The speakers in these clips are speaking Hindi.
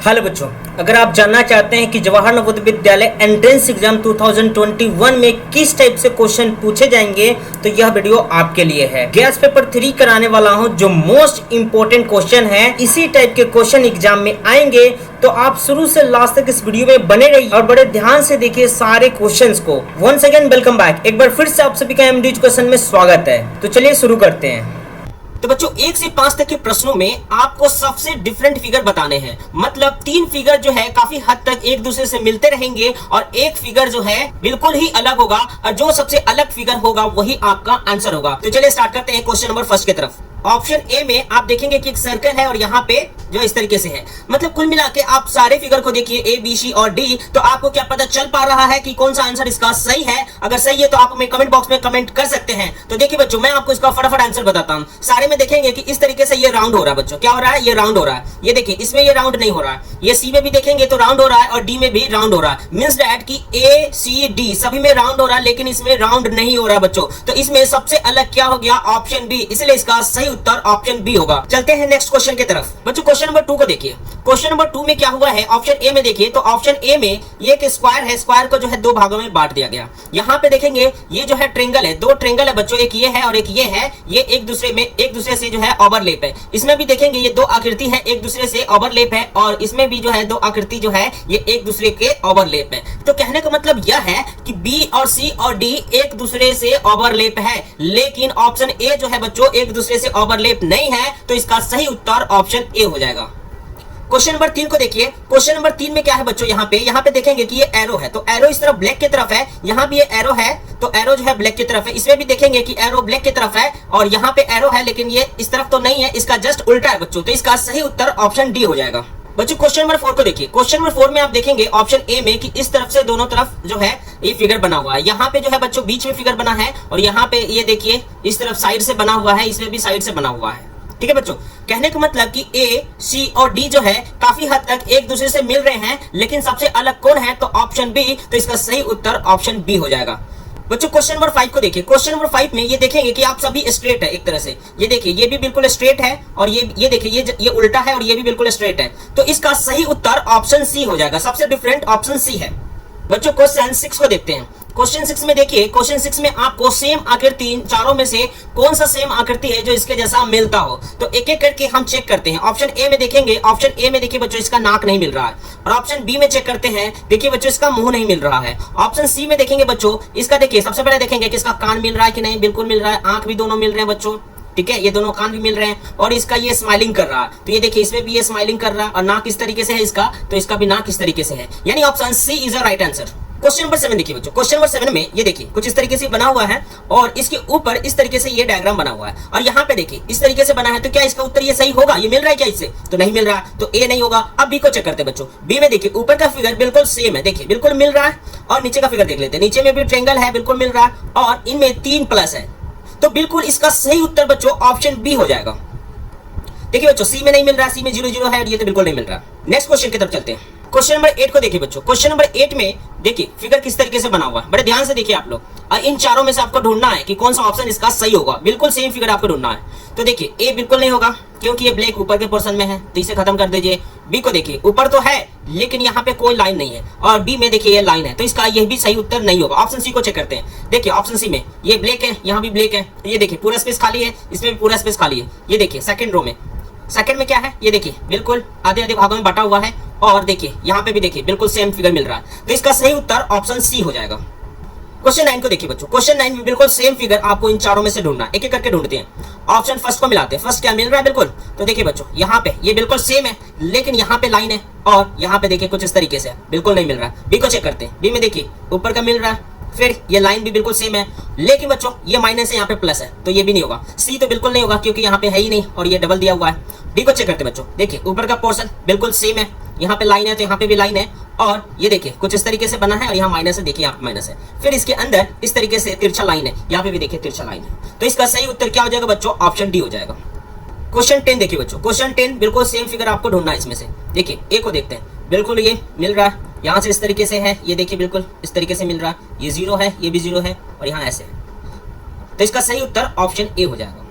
हेलो बच्चों, अगर आप जानना चाहते हैं कि जवाहर नवोदय विद्यालय एंट्रेंस एग्जाम 2021 में किस टाइप से क्वेश्चन पूछे जाएंगे तो यह वीडियो आपके लिए है। गैस पेपर 3 कराने वाला हूं, जो मोस्ट इंपोर्टेंट क्वेश्चन है। इसी टाइप के क्वेश्चन एग्जाम में आएंगे, तो आप शुरू से लास्ट तक इस वीडियो में बने रहिए और बड़े ध्यान से देखिए सारे क्वेश्चंस को। वंस अगेन वेलकम बैक, एक बार फिर से आप सभी का एमडी एजुकेशन में स्वागत है। तो चलिए शुरू करते हैं। तो बच्चों 1 से 5 तक के प्रश्नों में आपको सबसे डिफरेंट फिगर बताने हैं। मतलब 3 फिगर जो है काफी हद तक एक दूसरे से मिलते रहेंगे और एक फिगर जो है बिल्कुल ही अलग होगा, और जो सबसे अलग फिगर होगा वही आपका आंसर होगा। तो चलिए स्टार्ट करते हैं क्वेश्चन नंबर फर्स्ट की तरफ। ऑप्शन ए में आप देखेंगे कि एक सर्कल है और यहाँ पे जो इस तरीके से है। मतलब कुल मिला के आप सारे फिगर को देखिए ए, बी, सी और डी, तो आपको क्या पता चल पा रहा है कि कौन सा आंसर इसका सही है। अगर सही है तो आप हमें कमेंट बॉक्स में कमेंट कर सकते हैं। तो देखिए बच्चों, मैं आपको इसका फटाफट आंसर बताता हूँ। सारे में देखेंगे कि इस तरीके से ये राउंड हो रहा है। बच्चों क्या हो रहा है? ये राउंड हो रहा है। ये देखिए, इसमें ये राउंड नहीं हो रहा है। ये सी में भी देखेंगे तो राउंड हो रहा है और डी में भी राउंड हो रहा है। मींस दैट कि ए, सी, डी सभी में राउंड हो रहा है, लेकिन इसमें राउंड नहीं हो रहा है बच्चों। तो इसमें सबसे अलग क्या हो गया? Option B. इसलिए इसका सही उत्तर ऑप्शन बी होगा। चलते हैं नेक्स्ट क्वेश्चन की तरफ। बच्चों क्वेश्चन नंबर 2 को देखिए। क्वेश्चन नंबर 2 में क्या हुआ है? ऑप्शन ए में देखिए, तो ऑप्शन ए में ये एक स्क्वायर है। स्क्वायर को जो है 2 भागों में बांट दिया गया। यहाँ पे देखेंगे ये जो है ट्रेंगल है, 2 ट्रेंगल है बच्चों, एक ये है और एक ये है। ये एक दूसरे से जो है ओवरलैप है। इसमें भी देखेंगे ये 2 आकृति है, एक दूसरे से ओवरलैप है, और इसमें भी जो है 2 आकृति जो है ये एक दूसरे के ओवरलैप है। तो कहने का मतलब यह है कि बी और सी और डी एक दूसरे से ओवरलैप है, लेकिन ऑप्शन ए जो है बच्चों एक दूसरे से ओवरलैप नहीं है। तो इसका सही उत्तर ऑप्शन ए हो जाएगा। क्वेश्चन नंबर 3 को देखिए। क्वेश्चन नंबर 3 में क्या है बच्चों? यहाँ पे देखेंगे कि ये एरो है, तो एरो इस तरफ ब्लैक की तरफ है। यहाँ भी ये एरो है, तो एरो जो है ब्लैक की तरफ है। इसमें भी देखेंगे कि एरो ब्लैक की तरफ है और यहाँ पे एरो है, लेकिन ये इस तरफ तो नहीं है, इसका जस्ट उल्टा है बच्चों। तो इसका सही उत्तर ऑप्शन डी हो जाएगा। बच्चों क्वेश्चन नंबर 4 को देखिए। क्वेश्चन नंबर 4 में आप देखेंगे ऑप्शन ए में कि इस तरफ से दोनों तरफ जो है ये फिगर बना हुआ है। यहाँ पे जो है बच्चों बीच में फिगर बना है, और यहाँ पे ये देखिए इस तरफ साइड से बना हुआ है, इसमें भी साइड से बना हुआ है। ठीक है बच्चों, कहने का मतलब कि ए, सी और डी जो है काफी हद तक एक दूसरे से मिल रहे हैं, लेकिन सबसे अलग कौन है? तो ऑप्शन बी। तो इसका सही उत्तर ऑप्शन बी हो जाएगा। बच्चों क्वेश्चन नंबर 5 को देखिए। क्वेश्चन नंबर 5 में ये देखेंगे कि आप सभी स्ट्रेट है एक तरह से। ये देखिए ये भी बिल्कुल स्ट्रेट है, और ये देखिए ये उल्टा है, और ये भी बिल्कुल स्ट्रेट है। तो इसका सही उत्तर ऑप्शन सी हो जाएगा। सबसे डिफरेंट ऑप्शन सी है। बच्चों क्वेश्चन 6 को देखते हैं। क्वेश्चन 6 में देखिए, क्वेश्चन 6 में आपको सेम आकृति चारों में से कौन सा सेम आकृति है जो इसके जैसा मिलता हो। तो एक एक करके हम चेक करते हैं। ऑप्शन ए में देखेंगे, ऑप्शन ए में देखिए बच्चों इसका नाक नहीं मिल रहा है। और ऑप्शन बी में चेक करते हैं, देखिए बच्चों इसका मुंह नहीं मिल रहा है। ऑप्शन सी में देखेंगे बच्चों, इसका देखिए सबसे पहले देखेंगे कि इसका कान मिल रहा है कि नहीं। बिल्कुल मिल रहा है। आंख भी दोनों मिल रहे हैं बच्चों, ठीक है, ये दोनों कान भी मिल रहे हैं, और इसका ये स्माइलिंग कर रहा है। तो ये देखिए इसमें भी ये स्माइलिंग कर रहा है, और नाक इस तरीके से है इसका, तो इसका भी नाक इस तरीके से है। यानी option C is a right answer. Question number 7 देखिए बच्चों। क्वेश्चन नंबर 7 में ये देखिए कुछ इस तरीके से बना हुआ है, और इसके ऊपर इस तरीके से ये डायग्राम बना हुआ है, और यहाँ पे देखिए इस तरीके से बना है। तो क्या इसका उत्तर ये सही होगा? ये मिल रहा है क्या इससे? तो नहीं मिल रहा, तो ए नहीं होगा। अब बी को चेक करते हैं बच्चों। बी में देखिए ऊपर का फिगर बिल्कुल सेम है, देखिए बिल्कुल मिल रहा है, और नीचे का फिगर देख लेते हैं। नीचे में भी ट्रेंगल है, बिल्कुल मिल रहा है, और इनमें 3 प्लस है। तो बिल्कुल इसका सही उत्तर बच्चों ऑप्शन बी हो जाएगा। देखिए बच्चों सी में नहीं मिल रहा, सी में 0 0 है, और ये तो बिल्कुल नहीं मिल रहा। नेक्स्ट क्वेश्चन की तरफ चलते हैं। क्वेश्चन नंबर 8 को देखिए बच्चों। क्वेश्चन नंबर 8 में देखिए फिगर किस तरीके से बना हुआ है। बड़े ध्यान से देखिए आप लोग, और इन चारों में से आपको ढूंढना है कि कौन सा ऑप्शन इसका सही होगा। बिल्कुल सेम फिगर आपको ढूंढना है। तो देखिए ए बिल्कुल नहीं होगा, क्योंकि ये ब्लैक ऊपर के पोर्शन में है, तो इसे खत्म कर दीजिए। बी को देखिए ऊपर तो है, लेकिन यहाँ पे कोई लाइन नहीं है, और बी में देखिए ये लाइन है, तो इसका ये भी सही उत्तर नहीं होगा। ऑप्शन सी को चेक करते हैं। देखिए ऑप्शन सी में ये ब्लैक है, यहाँ भी ब्लैक है, तो ये देखिए पूरा स्पेस खाली है, इसमें भी पूरा स्पेस खाली है। ये देखिए सेकंड रो में, सेकंड में क्या है? ये देखिए बिल्कुल आधे आधे भागों में बटा हुआ है, और देखिए यहाँ पे भी देखिए बिल्कुल सेम फिगर मिल रहा है। तो इसका सही उत्तर ऑप्शन सी हो जाएगा। क्वेश्चन 9 को देखिए बच्चों। क्वेश्चन 9 में बिल्कुल सेम फिगर आपको इन चारों में से ढूंढना है। एक एक करके ढूंढते हैं। ऑप्शन फर्स्ट को मिलाते हैं। फर्स्ट क्या मिल रहा है? बिल्कुल, तो देखिए बच्चों यहाँ पे ये बिल्कुल सेम है, लेकिन यहाँ पे लाइन है, और यहाँ पे देखिए कुछ इस तरीके से बिल्कुल नहीं मिल रहा है। बी को चेक करते हैं। बी में देखिए ऊपर का मिल रहा है, फिर ये लाइन भी बिल्कुल सेम है, लेकिन बच्चों ये माइनस है, यहाँ पे प्लस है, तो ये भी नहीं होगा। सी तो बिल्कुल नहीं होगा, क्योंकि यहाँ पे है ही नहीं, और ये डबल दिया हुआ है। डी को चेक करते हैं बच्चों। देखिए ऊपर का पोर्शन बिल्कुल सेम है, यहाँ पे लाइन है, तो यहाँ पे भी लाइन है, और ये देखिए कुछ इस तरीके से बना है, और यहाँ माइनस है, देखिए यहाँ पे माइनस है। फिर इसके अंदर इस तरीके से तिरछा लाइन है, यहाँ पे भी देखिए तिरछा लाइन है। तो इसका सही उत्तर क्या हो जाएगा बच्चों? ऑप्शन डी हो जाएगा। क्वेश्चन 10 देखिए बच्चों। क्वेश्चन 10 बिल्कुल सेम फिगर आपको ढूंढना है। इसमें से देखिए ए को देखते हैं, बिल्कुल ये मिल रहा है, यहाँ से इस तरीके से है, ये देखिए बिल्कुल इस तरीके से मिल रहा है, ये 0 है, ये भी 0 है, और यहाँ ऐसे है। तो इसका सही उत्तर ऑप्शन ए हो जाएगा।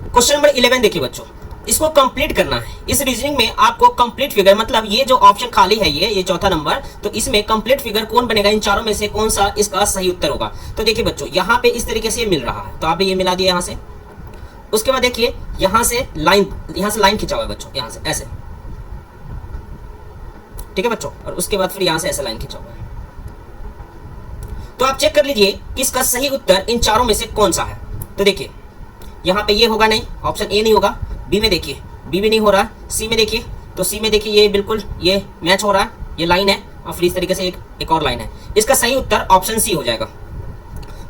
क्वेश्चन नंबर 11 देखिए बच्चों। इसको कंप्लीट करना है। इस रीजनिंग में आपको कंप्लीट फिगर, मतलब ये जो ऑप्शन खाली है ये चौथा नंबर, तो इसमें कंप्लीट फिगर कौन बनेगा, इन चारों में से कौन सा इसका सही उत्तर होगा। तो देखिए बच्चों, यहाँ पे इस तरीके से ये मिल रहा है, तो आपने ये मिला दिया यहाँ से। उसके बाद देखिए यहाँ से लाइन खिंचा हुआ है बच्चों, यहाँ से ऐसे, ठीक है बच्चों, और उसके बाद फिर यहाँ से ऐसे लाइन खिंचा हुआ है। तो आप चेक कर लीजिए इसका सही उत्तर इन चारों में से कौन सा है। तो देखिए यहाँ पे ये होगा नहीं, ऑप्शन ए नहीं होगा। बी में देखिए बी भी नहीं हो रहा। सी में देखिए, तो सी में देखिए ये बिल्कुल ये मैच हो रहा है, ये लाइन है और फिर इस तरीके से एक और लाइन है। इसका सही उत्तर ऑप्शन सी हो जाएगा।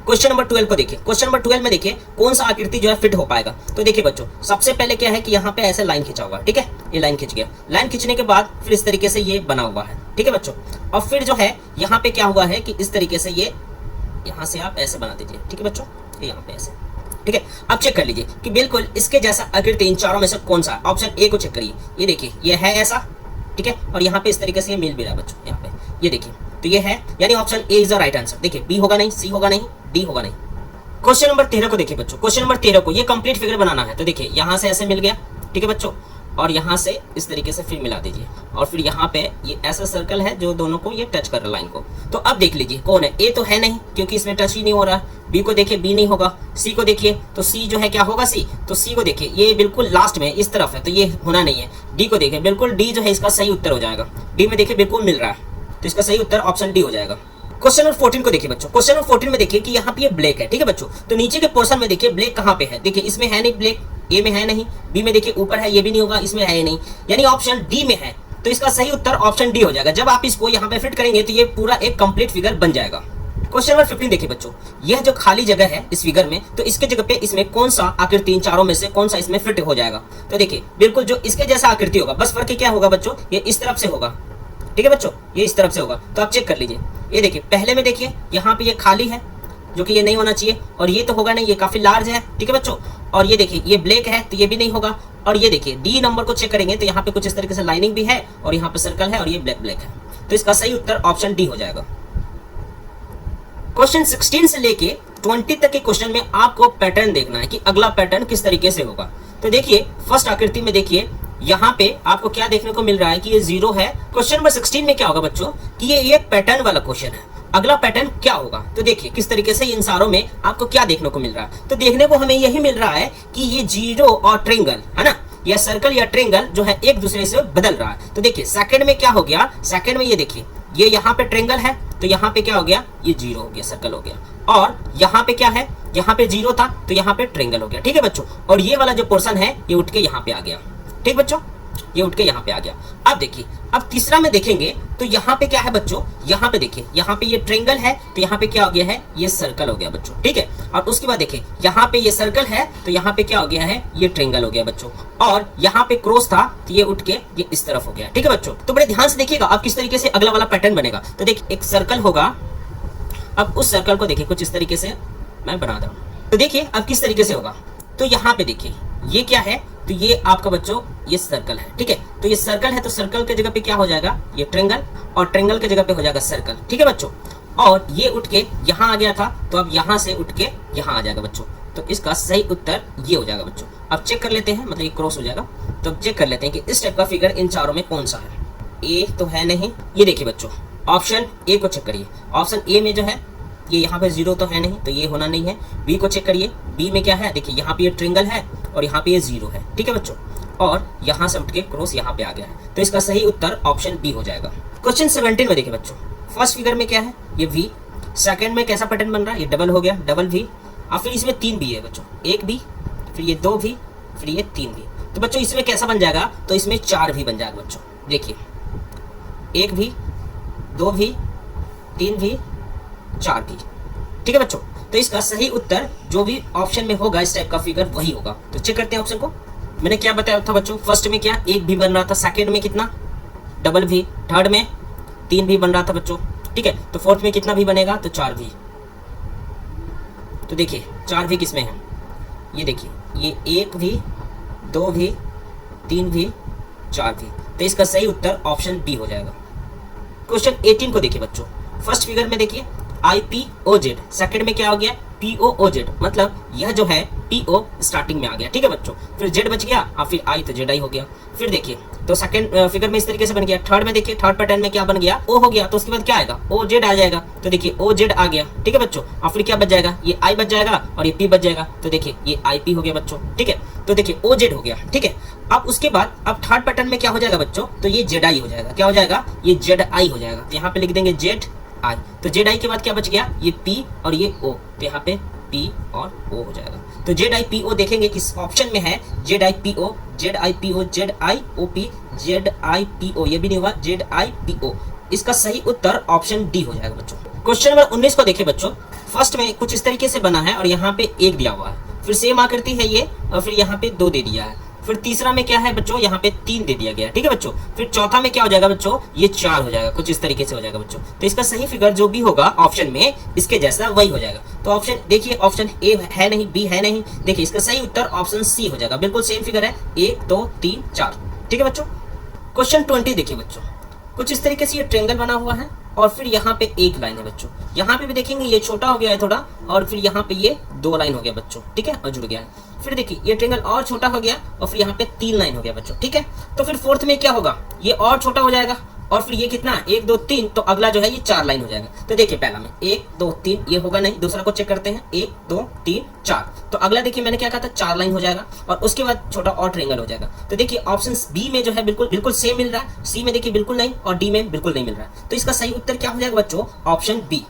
क्वेश्चन नंबर 12 को देखिए। क्वेश्चन नंबर 12 में देखिए कौन सा आकृति जो है फिट हो पाएगा। तो देखिए बच्चों, सबसे पहले क्या है कि यहाँ पे ऐसे लाइन खिंचा हुआ है, ठीक है, ये लाइन खिंच गया। लाइन खिंचने के बाद फिर इस तरीके से ये बना हुआ है, ठीक है बच्चों। और फिर जो है यहाँ पे क्या हुआ है कि इस तरीके से ये यहाँ से आप ऐसे बना दीजिए, ठीक है बच्चों, ये यहाँ पे ऐसे, ठीक है। अब चेक कर लीजिए कि बिल्कुल इसके जैसा आकृति इन चारों में से कौन सा। ऑप्शन ए को चेक करिए, ये देखिए ये है ऐसा, ठीक है, और यहाँ पे इस तरीके से ये मिल भी रहा है बच्चों, यहाँ पे ये देखिए, तो ये है, यानी option A is the right answer. देखिए बी होगा नहीं, सी होगा नहीं, डी होगा नहीं। क्वेश्चन नंबर 13 को देखिए बच्चों। क्वेश्चन नंबर 13 को ये कंप्लीट फिगर बनाना है। तो देखिए यहाँ से ऐसे मिल गया, ठीक है बच्चों, और यहाँ से इस तरीके से फिर मिला दीजिए, और फिर यहाँ पे ये ऐसा सर्कल है जो दोनों को ये टच कर रहा है लाइन को। तो अब देख लीजिए कौन है। ए तो है नहीं क्योंकि इसमें टच ही नहीं हो रहा। बी को देखिए, बी नहीं होगा। सी को देखिए, तो सी जो है क्या होगा, सी। तो सी को देखिए ये बिल्कुल लास्ट में इस तरफ है, तो ये होना नहीं है। डी को देखिए, बिल्कुल डी जो है इसका सही उत्तर हो जाएगा। डी में देखिए बिल्कुल मिल रहा है, तो इसका सही उत्तर ऑप्शन डी हो जाएगा। क्वेश्चन नंबर 14 को देखिए बच्चों। क्वेश्चन नंबर 14 में देखिए कि यहाँ पे ये ब्लैक है, ठीक है बच्चों। तो नीचे के पोर्शन में देखिए ब्लैक कहाँ पे है, देखिए इसमें है नहीं ब्लैक, ए में है नहीं, बी में देखिए ऊपर है, ये भी नहीं होगा, इसमें है नहीं, यानी ऑप्शन डी में है। तो इसका सही उत्तर ऑप्शन डी हो जाएगा। जब आप इसको यहाँ पे फिट करेंगे तो ये पूरा एक कंप्लीट फिगर बन जाएगा। क्वेश्चन नंबर 15 देखिए बच्चों। यह जो खाली जगह है इस फिगर में, तो इसके जगह पे इसमें कौन सा आकृति इन चारों में से कौन सा इसमें फिट हो जाएगा। तो देखिए बिल्कुल जो इसके जैसा आकृति होगा, बस फर्क क्या होगा बच्चों, ये इस तरफ से होगा, ठीक है बच्चों, ये इस तरफ से होगा। तो आप चेक कर लीजिए, ये देखिए पहले में देखिए यहाँ पे ये खाली है जो कि ये नहीं होना चाहिए, और ये तो होगा नहीं, ये काफी लार्ज है, ठीक है बच्चों। और ये देखिए ये ब्लैक है तो ये भी नहीं होगा। और ये देखिए डी नंबर को चेक करेंगे तो यहाँ पे कुछ इस तरीके से लाइनिंग भी है, और यहाँ पे सर्कल है, और ये ब्लैक ब्लैक है। तो इसका सही उत्तर ऑप्शन डी हो जाएगा। क्वेश्चन 16 से लेके 20 तक के क्वेश्चन में आपको पैटर्न देखना है कि अगला पैटर्न किस तरीके से होगा। तो देखिए फर्स्ट आकृति में देखिए यहाँ पे आपको क्या देखने को मिल रहा है कि ये 0 है। क्वेश्चन नंबर 16 में क्या होगा बच्चों कि ये एक पैटर्न वाला क्वेश्चन है। अगला पैटर्न क्या होगा, तो देखिए किस तरीके से इन सारों में आपको क्या देखने को मिल रहा है। तो देखने को हमें यही मिल रहा है कि ये 0 और ट्रायंगल है ना, या सर्कल या ट्रायंगल जो है एक दूसरे से बदल रहा है। तो देखिए सेकंड में क्या हो गया, सेकंड में ये देखिए ये यहाँ पे ट्रायंगल है, तो यहाँ पे क्या हो गया, ये 0 हो गया, सर्कल हो गया। और यहाँ पे क्या है, यहाँ पे 0 था तो यहाँ पे ट्रायंगल हो गया, ठीक है बच्चों। और ये वाला जो पोर्शन है ये उठ के यहाँ पे आ गया, ठीक बच्चों, ये उठ के यहाँ पे आ गया। अब देखिए अब तीसरा में देखेंगे तो यहाँ पे क्या है बच्चों, यहाँ पे देखिए यहाँ पे ये ट्रायंगल है तो यहाँ पे क्या हो गया है, ये सर्कल हो गया बच्चों, ठीक है। और उसके बाद देखिए यहाँ पे ये सर्कल है तो यहाँ पे क्या हो गया है, ये ट्रायंगल हो गया बच्चों। और यहाँ पे क्रॉस था तो ये उठ के ये इस तरफ हो गया, ठीक है बच्चों। तो बड़े ध्यान से देखिएगा अब किस तरीके से अगला वाला पैटर्न बनेगा। तो देखिए एक सर्कल होगा, अब उस सर्कल को देखिए कुछ इस तरीके से मैं बना रहा हूँ। तो देखिए अब किस तरीके से होगा, तो यहाँ पे देखिए ये क्या है, तो ये आपका बच्चों ये सर्कल है, ठीक है। तो ये सर्कल है तो सर्कल के जगह पे क्या हो जाएगा, ये ट्रायंगल, और ट्रायंगल के जगह पे हो जाएगा सर्कल, ठीक है बच्चों। और ये उठ के यहाँ आ गया था तो अब यहाँ से उठ के यहाँ आ जाएगा बच्चों। तो इसका सही उत्तर ये हो जाएगा बच्चों। अब चेक कर लेते हैं, मतलब ये क्रॉस हो जाएगा। तो अब चेक कर लेते हैं कि इस टाइप का फिगर इन चारों में कौन सा है। ए तो है नहीं, ये देखिए बच्चों ऑप्शन ए को चेक करिए। ऑप्शन ए में जो है ये यहाँ पे 0 तो है नहीं, तो ये होना नहीं है। बी को चेक करिए, बी में क्या है, देखिए यहाँ पे ये ट्रायंगल है और यहाँ पे ये 0 है, ठीक है बच्चों। और यहाँ से उठ के क्रॉस यहाँ पे आ गया है, तो इसका सही उत्तर ऑप्शन बी हो जाएगा। क्वेश्चन 17 में देखिए बच्चों, फर्स्ट फिगर में क्या है, ये वी। सेकंड में कैसा पैटर्न बन रहा है, ये डबल हो गया, डबल वी। और फिर इसमें 3 भी है बच्चों, 1 भी, फिर ये 2 भी, फिर ये 3 भी। तो बच्चों इसमें कैसा बन जाएगा, तो इसमें 4 भी बन जाएगा बच्चों। देखिए 1 भी, 2 भी, 3 भी, 4 भी, ठीक है बच्चों। तो इसका सही उत्तर जो भी ऑप्शन में होगा इस टाइप का फिगर वही होगा। तो चेक करते हैं ऑप्शन को। मैंने क्या बताया था बच्चों, फर्स्ट में क्या 1 भी बन रहा था, सेकंड में कितना डबल भी, थर्ड में 3 भी बन रहा था बच्चों, ठीक है। तो फोर्थ में कितना भी बनेगा, तो 4 भी। तो देखिए 4 भी किसमें है, ये देखिए ये 1 भी, 2 भी, 3 भी, 4 भी। तो इसका सही उत्तर ऑप्शन बी हो जाएगा। क्वेश्चन 18 को देखिए बच्चों, फर्स्ट फिगर में देखिए IPOZ, सेकंड में क्या हो गया POOZ, मतलब यह जो है पी ओ स्टार्टिंग में आ गया, ठीक है बच्चों। फिर जेड बच गया और फिर आई तो जेड आई हो गया। फिर देखिए तो सेकंड फिगर में इस तरीके से बन गया। थर्ड में देखिए, थर्ड पैटर्न में क्या बन गया, ओ हो गया, तो उसके बाद क्या आएगा, ओ जेड आ जाएगा। तो देखिए ओ जेड आ गया, ठीक है बच्चों। और फिर क्या बच जाएगा, ये आई बच जाएगा और ये पी बच जाएगा। तो देखिए ये आई पी हो गया बच्चों, ठीक है। तो देखिए ओ जेड हो गया, ठीक है। अब उसके बाद अब थर्ड पैटर्न में क्या हो जाएगा बच्चों, तो ये जेड आई हो जाएगा। क्या हो जाएगा, ये जेड आई हो जाएगा। तो यहाँ पे लिख देंगे जेड आई। तो जेड आई के बाद क्या बच गया, ये पी और ये ओ। तो यहाँ पे पी और ओ हो जाएगा। तो जेड आई पी ओ देखेंगे किस ऑप्शन में है, Z I P O, Z I P O, Z I O P, Z I P O, ये भी नहीं हुआ, जेड आई पी ओ। इसका सही उत्तर ऑप्शन डी हो जाएगा बच्चों। क्वेश्चन नंबर 19 को देखिए बच्चों। फर्स्ट में कुछ इस तरीके से बना है और यहाँ पे 1 दिया हुआ है, फिर सेम आकृति है ये और फिर यहाँ पे 2 दे दिया है। फिर तीसरा में क्या है बच्चों, यहाँ पे 3 दे दिया गया, ठीक है बच्चों। फिर चौथा में क्या हो जाएगा बच्चों, ये 4 हो जाएगा, कुछ इस तरीके से हो जाएगा बच्चों। तो इसका सही फिगर जो भी होगा ऑप्शन में इसके जैसा वही हो जाएगा। तो ऑप्शन देखिए, ऑप्शन ए है नहीं, बी है नहीं, देखिए इसका सही उत्तर ऑप्शन सी हो जाएगा। बिल्कुल सेम फिगर है, 1 2 3 4, ठीक है बच्चों। क्वेश्चन 20 देखिए बच्चों। कुछ इस तरीके से ये ट्रायंगल बना हुआ है और फिर यहाँ पे एक लाइन है बच्चों। यहाँ पे भी देखेंगे ये छोटा हो गया है थोड़ा और फिर यहाँ पे ये 2 लाइन हो गया बच्चों, ठीक है, और जुड़ गया है। फिर देखिए ये ट्रायंगल और छोटा हो गया और फिर यहाँ पे 3 लाइन हो गया बच्चों, ठीक है। तो फिर फोर्थ में क्या होगा, ये और छोटा हो जाएगा और फिर ये कितना 1 2 3, तो अगला जो है ये 4 लाइन हो जाएगा। तो देखिए पहला में 1 2 3 ये होगा नहीं, दूसरा को चेक करते हैं 1 2 3 4। तो अगला देखिए मैंने क्या कहा था, 4 लाइन हो जाएगा और उसके बाद छोटा और ट्रायंगल हो जाएगा। तो देखिए ऑप्शन बी में जो है बिल्कुल सेम मिल रहा है, सी में देखिए बिल्कुल नहीं और डी में बिल्कुल नहीं मिल रहा है। तो इसका सही उत्तर क्या हो जाएगा बच्चों, ऑप्शन बी।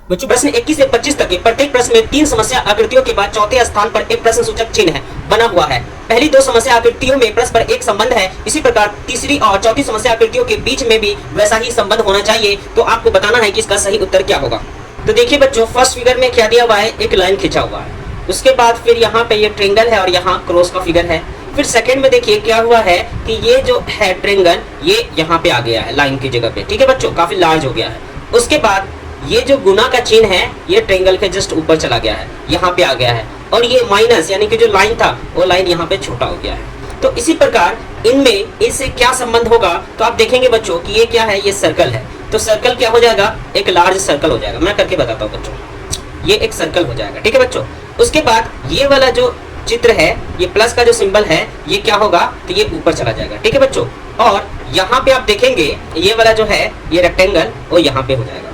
बच्चों प्रश्न 21 से 25 तक के प्रत्येक प्रश्न में 3 समस्या आकृतियों के बाद चौथे स्थान पर एक प्रश्न सूचक चिन्ह है बना हुआ है। पहली 2 समस्या आकृतियों में परस्पर एक संबंध है, इसी प्रकार तीसरी और चौथी समस्या आकृतियों के बीच में भी वैसा ही संबंध होना चाहिए। तो आपको बताना है कि इसका सही उत्तर क्या होगा। तो देखिए बच्चों फर्स्ट फिगर में क्या दिया हुआ है, एक लाइन खींचा हुआ है, उसके बाद फिर यहाँ पे ये ट्रायंगल है और यहाँ क्रॉस का फिगर है। फिर सेकंड में देखिए क्या हुआ है कि ये जो है ट्रायंगल ये यहाँ पे आ गया है लाइन की जगह पे, ठीक है बच्चों, काफी लार्ज हो गया है। उसके बाद ये जो गुना का चिन्ह है ये ट्रायंगल के जस्ट ऊपर चला गया है, यहाँ पे आ गया है, और ये माइनस यानी कि जो लाइन था वो लाइन यहाँ पे छोटा हो गया है। तो इसी प्रकार इनमें इससे क्या संबंध होगा, तो आप देखेंगे बच्चों कि ये क्या है, ये सर्कल है। तो सर्कल क्या हो जाएगा, एक लार्ज सर्कल हो जाएगा। मैं करके बताता हूँ बच्चों, ये एक सर्कल हो जाएगा, ठीक है बच्चों। उसके बाद ये वाला जो चित्र है, ये प्लस का जो सिंबल है ये क्या होगा, तो ये ऊपर चला जाएगा, ठीक है बच्चों। और यहाँ पे आप देखेंगे ये वाला जो है ये रेक्टेंगल वो यहाँ पे हो जाएगा।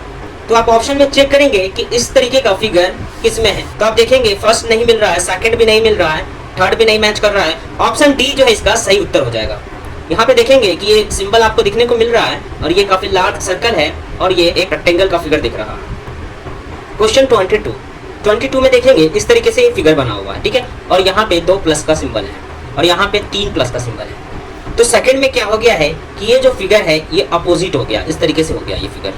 तो आप ऑप्शन में चेक करेंगे कि इस तरीके का फिगर किसमें है। तो आप देखेंगे फर्स्ट नहीं मिल रहा है, सेकंड भी नहीं मिल रहा है, थर्ड भी नहीं मैच कर रहा है। ऑप्शन डी जो है इसका सही उत्तर हो जाएगा। यहाँ पे देखेंगे कि ये सिंबल आपको दिखने को मिल रहा है और ये काफी लार्ज सर्कल है और ये एक रेक्टेंगल का फिगर दिख रहा है। क्वेश्चन 22 में देखेंगे इस तरीके से ये फिगर बना हुआ है, ठीक है, और यहाँ पे 2 प्लस का सिंबल है और यहाँ पे 3 प्लस का सिंबल है। तो सेकंड में क्या हो गया है कि ये जो फिगर है ये अपोजिट हो गया, इस तरीके से हो गया ये फिगर।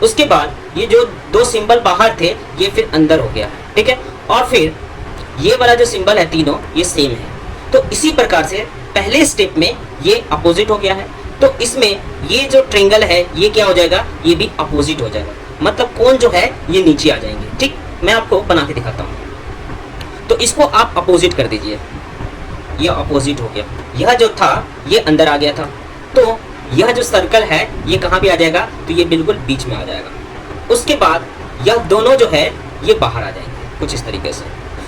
उसके बाद ये जो 2 सिंबल बाहर थे ये फिर अंदर हो गया, ठीक है, और फिर ये वाला जो सिंबल है तीनों ये सेम है। तो इसी प्रकार से पहले स्टेप में ये अपोजिट हो गया है, तो इसमें ये जो ट्रायंगल है ये क्या हो जाएगा, ये भी अपोजिट हो जाएगा, मतलब कोण जो है ये नीचे आ जाएंगे, ठीक। मैं आपको बना के दिखाता हूँ। तो इसको आप अपोजिट कर दीजिए, ये अपोजिट हो गया, यह जो था ये अंदर आ गया था, तो यह जो सर्कल है ये कहाँ पे आ जाएगा, तो ये बिल्कुल बीच में आ जाएगा। उसके बाद यह दोनों जो है ये बाहर आ जाएंगे कुछ इस तरीके से।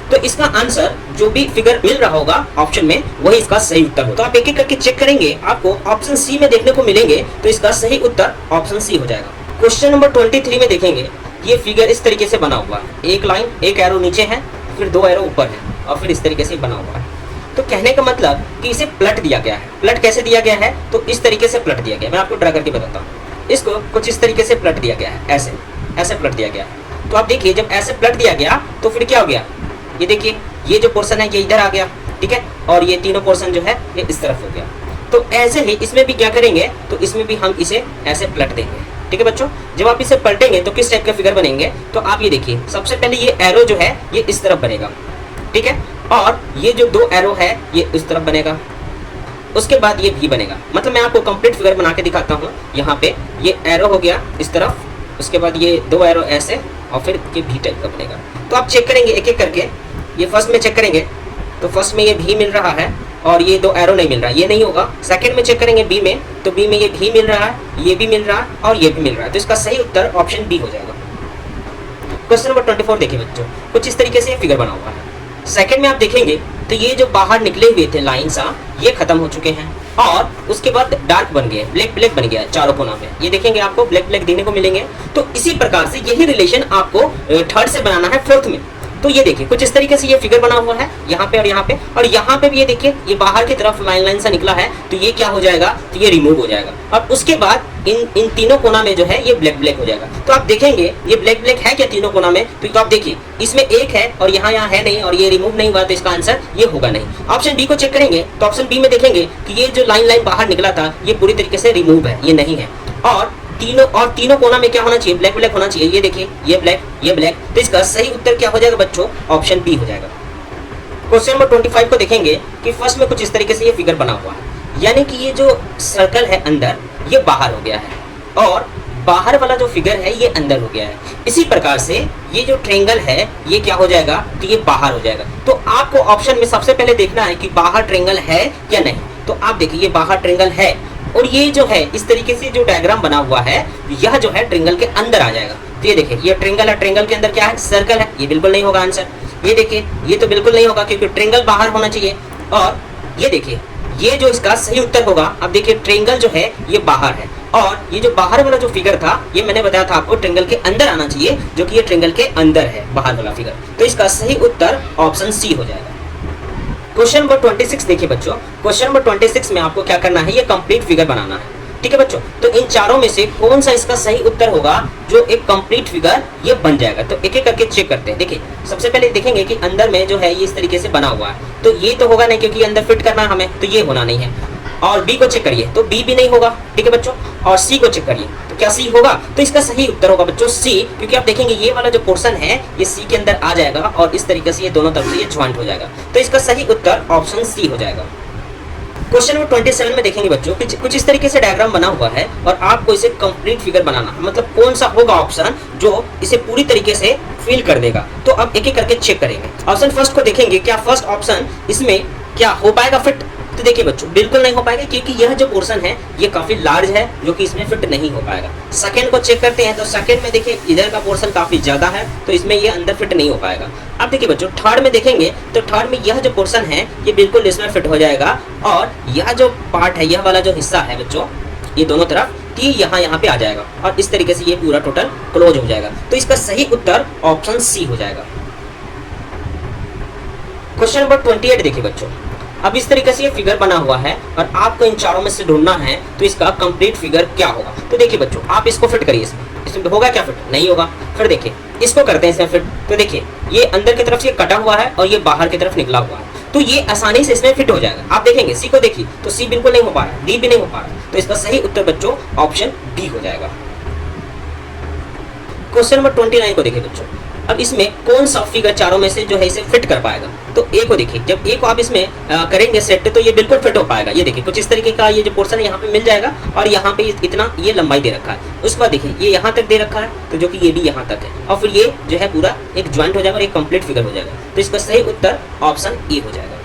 तो इसका आंसर जो भी फिगर मिल रहा होगा ऑप्शन में वही इसका सही उत्तर होगा। तो आप एक एक करके चेक करेंगे, आपको ऑप्शन सी में देखने को मिलेंगे, तो इसका सही उत्तर ऑप्शन सी हो जाएगा। क्वेश्चन नंबर 23 में देखेंगे ये फिगर इस तरीके से बना हुआ है, एक लाइन, एक एरो नीचे है, फिर 2 एरो ऊपर है और फिर इस तरीके से बना हुआ है। तो कहने का मतलब कि इसे पलट दिया गया है। पलट कैसे दिया गया है, तो इस तरीके से पलट दिया गया है। मैं आपको ड्रा करके बताता हूँ। इसको कुछ इस तरीके से पलट दिया गया है, ऐसे ऐसे पलट दिया गया है। तो आप देखिए जब ऐसे पलट दिया गया तो फिर क्या हो गया, ये देखिए ये जो पोर्शन है ये इधर आ गया, ठीक है, और ये तीनों पोर्शन जो है ये इस तरफ हो गया। तो ऐसे ही इसमें भी क्या करेंगे, तो इसमें भी हम इसे ऐसे पलट देंगे, ठीक है बच्चों। जब आप इसे पलटेंगे तो किस टाइप का फिगर बनेंगे, तो आप ये देखिए सबसे पहले ये एरो जो है ये इस तरफ बनेगा, ठीक है, और ये जो 2 एरो है ये इस तरफ बनेगा, उसके बाद ये भी बनेगा। मतलब मैं आपको कंप्लीट फिगर बना के दिखाता हूँ। यहाँ पे ये एरो हो गया इस तरफ, उसके बाद ये 2 एरो ऐसे और फिर ये भी टाइप का बनेगा। तो आप चेक करेंगे एक एक करके। ये फर्स्ट में चेक करेंगे तो फर्स्ट में ये भी मिल रहा है और ये 2 एरो नहीं मिल रहा है, ये नहीं होगा। सेकंड में चेक करेंगे बी में, तो बी में ये भी मिल रहा है, ये भी मिल रहा है और ये भी मिल रहा है। तो इसका सही उत्तर ऑप्शन बी हो जाएगा। क्वेश्चन नंबर 24 देखिए बच्चों, कुछ इस तरीके से फिगर बना हुआ है। सेकंड में आप देखेंगे तो ये जो बाहर निकले हुए थे लाइन सा, ये खत्म हो चुके हैं और उसके बाद डार्क बन गए, ब्लैक ब्लैक बन गया चारों कोना में। ये देखेंगे आपको ब्लैक ब्लैक देखने को मिलेंगे। तो इसी प्रकार से यही रिलेशन आपको थर्ड से बनाना है फोर्थ में। तो ये देखिए कुछ इस तरीके से ये फिगर बना हुआ है यहाँ पे और यहाँ पे भी ये देखिए ये बाहर की तरफ लाइन लाइन सा निकला है, तो ये क्या हो जाएगा, तो ये रिमूव हो जाएगा। और उसके बाद इन तीनों कोना में जो है ये ब्लैक ब्लैक हो जाएगा। तो आप देखेंगे ये ब्लैक ब्लैक है क्या तीनों कोना में, तो आप देखिए इसमें एक है और यहाँ है नहीं और ये रिमूव नहीं हुआ, तो इसका आंसर ये होगा नहीं। ऑप्शन बी को चेक करेंगे तो ऑप्शन बी में देखेंगे कि ये जो लाइन लाइन बाहर निकला था ये पूरी तरीके से रिमूव है, ये नहीं है। और तीनों कोना में क्या होना चाहिए, ब्लैक ब्लैक होना चाहिए। ये देखिए ये ब्लैक, तो इसका सही उत्तर क्या हो जाएगा बच्चों, ऑप्शन बी हो जाएगा। क्वेश्चन नंबर 25 को देखेंगे कि फर्स्ट में कुछ इस तरीके से ये फिगर बना हुआ है, यानी कि ये जो सर्कल है अंदर ये बाहर हो गया है और बाहर वाला जो फिगर है ये अंदर हो गया है। इसी प्रकार से ये जो ट्रायंगल है ये क्या हो जाएगा, तो ये बाहर हो जाएगा। तो आपको ऑप्शन में सबसे पहले देखना है कि बाहर ट्रायंगल है या नहीं। तो आप देखिए ये बाहर ट्रायंगल है और ये जो है इस तरीके से जो डायग्राम बना हुआ है यह जो है ट्रायंगल के अंदर आ जाएगा। तो ये देखिए ये ट्रायंगल है, ट्रायंगल के अंदर क्या है, सर्कल है, ये बिल्कुल नहीं होगा आंसर। ये देखिए ये तो बिल्कुल नहीं होगा क्योंकि ट्रायंगल बाहर होना चाहिए। और ये देखिए ये जो इसका सही उत्तर होगा, अब देखिए ट्रायंगल जो है ये बाहर है और ये जो बाहर वाला जो फिगर था ये मैंने बताया था आपको ट्रायंगल के अंदर आना चाहिए, जो कि ये ट्रायंगल के अंदर है बाहर वाला फिगर। तो इसका सही उत्तर ऑप्शन सी हो जाएगा। क्वेश्चन नंबर 26 देखिए बच्चों, क्वेश्चन नंबर 26 में आपको क्या करना है, ये कंप्लीट फिगर बनाना है। ठीक है बच्चों, तो इन चारों में से कौन सा इसका सही उत्तर होगा जो एक कंप्लीट फिगर ये बन जाएगा। तो एक एक करके चेक करते हैं। देखिए सबसे पहले देखेंगे कि अंदर में जो है ये इस तरीके से बना हुआ है, तो ये तो होगा नहीं क्योंकि अंदर फिट करना है हमें, तो ये होना नहीं है। और बी को चेक करिए तो बी भी नहीं होगा। ठीक है बच्चों, और सी को चेक करिए तो क्या सी होगा, तो इसका सही उत्तर होगा बच्चों सी, क्योंकि आप देखेंगे ये वाला जो पोर्शन है ये सी के अंदर आ जाएगा और इस तरीके से ये दोनों तरफ से ये ज्वाइंट हो जाएगा। तो इसका सही उत्तर ऑप्शन सी हो जाएगा। क्वेश्चन नंबर 27 में देखेंगे बच्चों कुछ इस तरीके से डायग्राम बना हुआ है और आपको इसे कंप्लीट फिगर बनाना है, मतलब कौन सा होगा ऑप्शन जो इसे पूरी तरीके से फिल कर देगा। तो अब एक एक करके चेक करेंगे। ऑप्शन फर्स्ट को देखेंगे, क्या फर्स्ट ऑप्शन इसमें क्या हो पाएगा फिट, तो देखिए बच्चों बिल्कुल नहीं हो पाएगा क्योंकि यह जो पोर्शन है ये काफी लार्ज है जो कि इसमें फिट नहीं हो पाएगा। सेकंड को चेक करते हैं तो सेकंड में देखिए इधर का पोर्शन काफी ज्यादा है तो इसमें ये अंदर फिट नहीं हो पाएगा। अब देखिए बच्चों थर्ड में देखेंगे तो थर्ड में यह जो पोर्शन है ये बिल्कुल इसमें फिट हो जाएगा और यह जो पार्ट है यह वाला जो हिस्सा है बच्चों ये दोनों तरफ कि यहाँ पे आ जाएगा और इस तरीके से ये पूरा टोटल क्लोज हो जाएगा। तो इसका सही उत्तर ऑप्शन सी हो जाएगा। क्वेश्चन नंबर 28 देखिए बच्चों, अब इस तरीके से ये फिगर बना हुआ है और आपको इन चारों में से ढूंढना है तो इसका कंप्लीट फिगर क्या होगा। तो देखिए बच्चों आप इसको फिट करिए, इसमें होगा क्या फिट, नहीं होगा। फिर देखिए इसको करते हैं इसमें फिट, तो देखिए ये अंदर की तरफ से कटा हुआ है और ये बाहर की तरफ निकला हुआ है तो ये आसानी से इसमें फिट हो जाएगा। आप देखेंगे सी को देखिए तो सी बिल्कुल नहीं हो पा रहा, डी भी नहीं हो पा रहा, तो इसका सही उत्तर बच्चों ऑप्शन डी हो जाएगा। क्वेश्चन नंबर 29 को देखिए बच्चों, अब इसमें कौन सा फिगर चारों में से जो है इसे फिट कर पाएगा। तो ए को देखिए, जब ए को आप इसमें करेंगे सेट तो ये बिल्कुल फिट हो पाएगा। ये देखिए कुछ इस तरीके का ये जो पोर्शन यहाँ पे मिल जाएगा और यहाँ पे इतना ये लंबाई दे रखा है। उसके बाद देखिए ये यहाँ तक दे रखा है तो जो कि ये भी यहाँ तक है और फिर ये जो है पूरा एक ज्वाइंट हो जाएगा और एक कंप्लीट फिगर हो जाएगा। तो इसका सही उत्तर ऑप्शन ए हो जाएगा।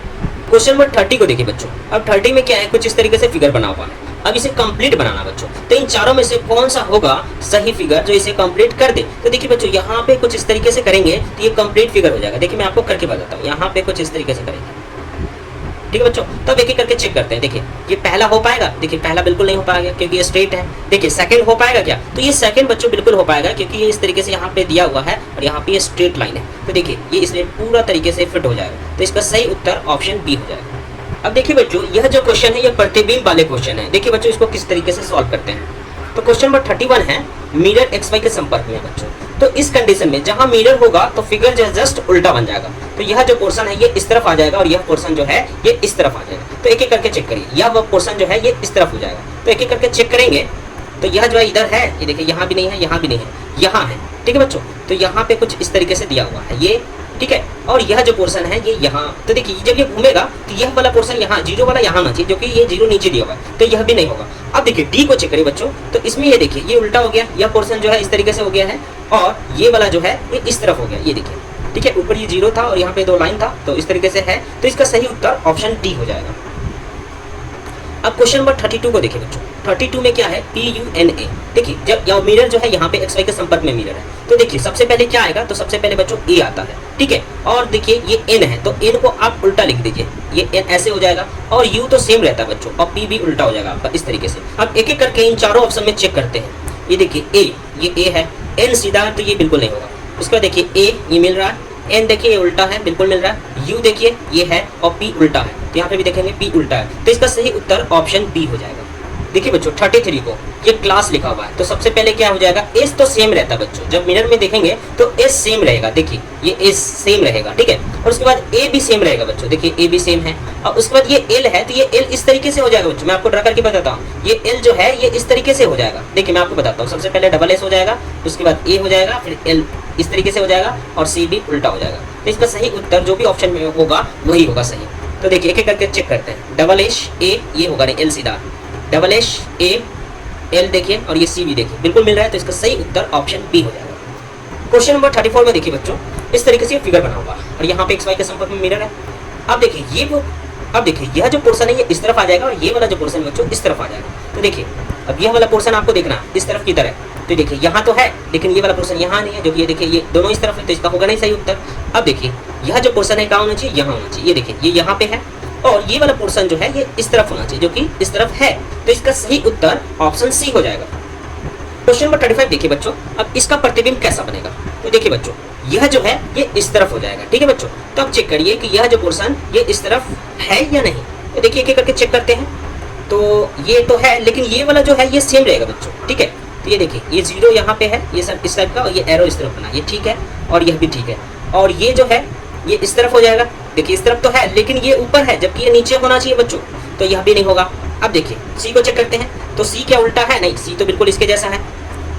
क्वेश्चन नंबर 30 को देखिए बच्चों, अब 30 में क्या है, कुछ इस तरीके से फिगर बना हुआ है। अब इसे कंप्लीट बनाना बच्चों, तो इन चारों में से कौन सा होगा सही फिगर जो इसे कंप्लीट कर दे। तो देखिए बच्चों यहाँ पे कुछ इस तरीके से करेंगे तो ये कंप्लीट फिगर हो जाएगा। देखिए मैं आपको करके बताता हूँ, यहाँ पे कुछ इस तरीके से करेंगे। ठीक है बच्चों, तब एक एक करके चेक करते हैं। देखिए ये पहला हो पाएगा, देखिए पहला बिल्कुल नहीं हो पाएगा क्योंकि ये स्ट्रेट है। देखिए सेकंड हो पाएगा क्या, तो ये सेकंड बच्चों बिल्कुल हो पाएगा क्योंकि ये इस तरीके से यहाँ पे दिया हुआ है और यहाँ पे ये स्ट्रेट लाइन है। तो देखिए ये इसमें पूरा तरीके से फिट हो जाएगा। तो इसका सही उत्तर ऑप्शन बी हो जाएगा। अब देखिए बच्चों यह जो क्वेश्चन है ये प्रतिबिंब वाले क्वेश्चन है। देखिए बच्चों इसको किस तरीके से सॉल्व करते हैं। तो क्वेश्चन नंबर 31 है, मिरर एक्स वाई के संपर्क में है बच्चों। तो इस कंडीशन में जहां मिरर होगा तो फिगर जो जस्ट उल्टा बन जाएगा। तो यह जो पोर्शन है ये इस तरफ आ जाएगा और यह पोर्शन जो है ये इस तरफ आ जाएगा। तो एक एक करके चेक करिए, यह पोर्शन जो है ये इस तरफ हो जाएगा। तो एक एक करके चेक करेंगे तो यह जो है इधर है, ये देखिए यहाँ भी नहीं है, यहाँ भी नहीं है, यहाँ है। ठीक है बच्चों, तो यहाँ पे कुछ इस तरीके से दिया हुआ है ये, ठीक है। और यह जो पोर्शन है ये यहाँ, तो देखिए जब ये घूमेगा तो यह वाला पोर्शन यहाँ जीरो वाला यहाँ आना चाहिए, जो कि ये जीरो नीचे दिया हुआ है, तो यह भी नहीं होगा। अब देखिए डी को चेक करिए बच्चों, तो इसमें ये देखिए ये उल्टा हो गया, यह पोर्शन जो है इस तरीके से हो गया है और ये वाला जो है ये इस तरफ हो गया, ये देखिए। ठीक है, ऊपर ये जीरो था और यहाँ पे 2 लाइन था, तो इस तरीके से है। तो इसका सही उत्तर ऑप्शन डी हो जाएगा। अब क्वेश्चन नंबर 32 को देखिए बच्चों, 32 में क्या है PUNA। देखिए जब यह मिरर जो है यहाँ पे XY के संपर्क में मिरर है, तो देखिए सबसे पहले क्या आएगा, तो सबसे पहले बच्चों A आता है, ठीक है। और देखिए ये N है, तो N को आप उल्टा लिख दीजिए, ये N ऐसे हो जाएगा, और U तो सेम रहता है बच्चों, और P भी उल्टा हो जाएगा आपका इस तरीके से। अब एक एक करके इन चारों ऑप्शन में चेक करते हैं। ये देखिए A, ये A है, N सीधा तो ये बिल्कुल नहीं होगा। उसके बाद देखिए A ये मिल रहा है, N देखिए ये उल्टा है, बिल्कुल मिल रहा है, U देखिए ये है और P उल्टा है, तो यहाँ पे भी देखेंगे P उल्टा है, तो इसका सही उत्तर ऑप्शन B हो जाएगा। देखिए बच्चों 33 को ये क्लास लिखा हुआ है, तो सबसे पहले क्या हो जाएगा, S तो सेम रहता है बच्चों, जब मिरर में देखेंगे तो S सेम रहेगा, देखिए ये S सेम रहेगा, ठीक है। और उसके बाद A भी सेम रहेगा बच्चों, देखिए A भी सेम है। और उसके बाद ये L है, तो ये L इस तरीके से हो जाएगा बच्चों, मैं आपको ड्रा करके बताता हूँ। ये L जो है ये इस तरीके से हो जाएगा, देखिए मैं आपको बताता हूँ। सबसे पहले डबल S हो जाएगा, उसके बाद A हो जाएगा, फिर L इस तरीके से हो जाएगा, और C भी उल्टा हो जाएगा। तो इसका सही उत्तर जो भी ऑप्शन में होगा वही होगा सही। तो देखिए एक एक करके चेक करते हैं। डबल एश A ये होगा नहीं, L सीधा, डबल एश A L देखिए, और ये C भी देखिए बिल्कुल मिल रहा है, तो इसका सही उत्तर ऑप्शन B हो जाएगा। क्वेश्चन नंबर 34 में देखिए बच्चों, इस तरीके से फिगर बना हुआ और यहाँ पे XY के संपर्क में मिरर है। अब देखिए ये वो, अब देखिए यह जो पोर्शन है ये इस तरफ आ जाएगा, और ये वाला जो पोर्शन है बच्चों इस तरफ आ जाएगा। तो देखिए अब यह वाला पोर्शन आपको देखना है इस तरफ की तरह, तो देखिए यहाँ तो है, लेकिन ये वाला पोर्शन यहाँ नहीं है, जो कि ये देखिए ये दोनों इस तरफ है, तो इसका होगा नहीं सही उत्तर। अब देखिए यह जो पोर्शन है कहाँ होना चाहिए, यहाँ होना चाहिए, ये देखिए ये यहाँ पे है, और ये वाला पोर्शन जो है ये इस तरफ होना चाहिए, जो कि इस तरफ है, तो इसका सही उत्तर ऑप्शन C हो जाएगा। क्वेश्चन नंबर 35 देखिए बच्चों, अब इसका प्रतिबिंब कैसा बनेगा। तो देखिए बच्चों यह जो है ये इस तरफ हो जाएगा, ठीक है बच्चों। तो अब चेक करिए कि यह जो पोर्शन ये इस तरफ है या नहीं, तो देखिए एक एक करके चेक करते हैं। तो ये तो है, लेकिन ये वाला जो है ये सेम रहेगा बच्चों, ठीक है। तो ये देखिए ये 0 यहाँ पे है, ये सब इस टाइप का, और ये एरो इस तरफ बना, ये ठीक है, और यह भी ठीक है। और ये जो है ये इस तरफ हो जाएगा, देखिए इस तरफ तो है, लेकिन ये ऊपर है, जबकि ये नीचे होना चाहिए बच्चों, तो यह भी नहीं होगा। अब देखिए C को चेक करते हैं, तो C क्या उल्टा है, नहीं, C तो बिल्कुल इसके जैसा है,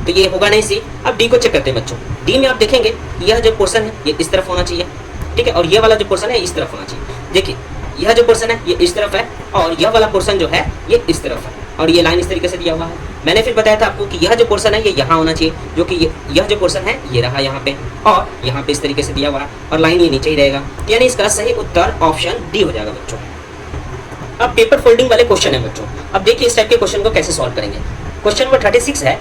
तो ये होगा नहीं C। अब D को चेक करते हैं बच्चों, D में आप देखेंगे यह जो पोर्शन है ये इस तरफ होना चाहिए, ठीक है, और ये वाला जो पोर्शन है इस तरफ होना चाहिए। देखिए यह जो पोर्शन है ये इस तरफ है, और यह वाला पोर्शन जो है ये इस तरफ है, और ये लाइन इस तरीके से दिया हुआ है। मैंने फिर बताया था आपको कि यह जो पोर्शन है ये यहाँ होना चाहिए, जो कि यह जो पोर्शन है ये रहा यहाँ पे, और यहाँ पे इस तरीके से दिया हुआ है, और लाइन ये नीचे ही रहेगा, यानी इसका सही उत्तर ऑप्शन D हो जाएगा बच्चों। अब पेपर फोल्डिंग वाले क्वेश्चन है बच्चों, अब देखिए इस टाइप के क्वेश्चन को कैसे सॉल्व करेंगे। क्वेश्चन नंबर 36 है,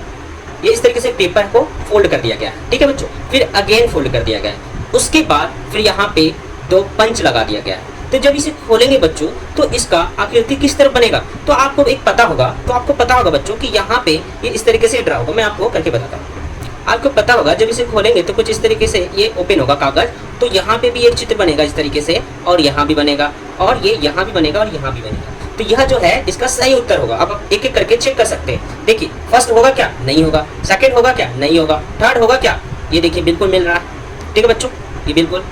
ये इस तरीके से पेपर को फोल्ड कर दिया गया है, ठीक है बच्चों, फिर अगेन फोल्ड कर दिया गया है, उसके बाद फिर यहाँ पे 2 पंच लगा दिया गया है। तो जब इसे खोलेंगे बच्चों तो इसका आकृति किस तरफ बनेगा, तो आपको एक पता होगा, तो आपको पता होगा बच्चों कि यहाँ पे ये इस तरीके से ड्रा होगा। मैं आपको करके बताता हूँ, आपको पता होगा जब इसे खोलेंगे तो कुछ इस तरीके से ये ओपन होगा कागज, तो यहाँ पे भी एक चित्र बनेगा इस तरीके से, और यहाँ भी बनेगा, और ये यहाँ भी बनेगा, और यहाँ भी बनेगा। तो यह जो है इसका सही उत्तर होगा। अब आप एक एक करके चेक कर सकते हैं। देखिए फर्स्ट होगा क्या, नहीं होगा, सेकंड होगा क्या, नहीं होगा, थर्ड होगा क्या, ये देखिए बिल्कुल मिल रहा है, ठीक है बच्चों, ये बिल्कुल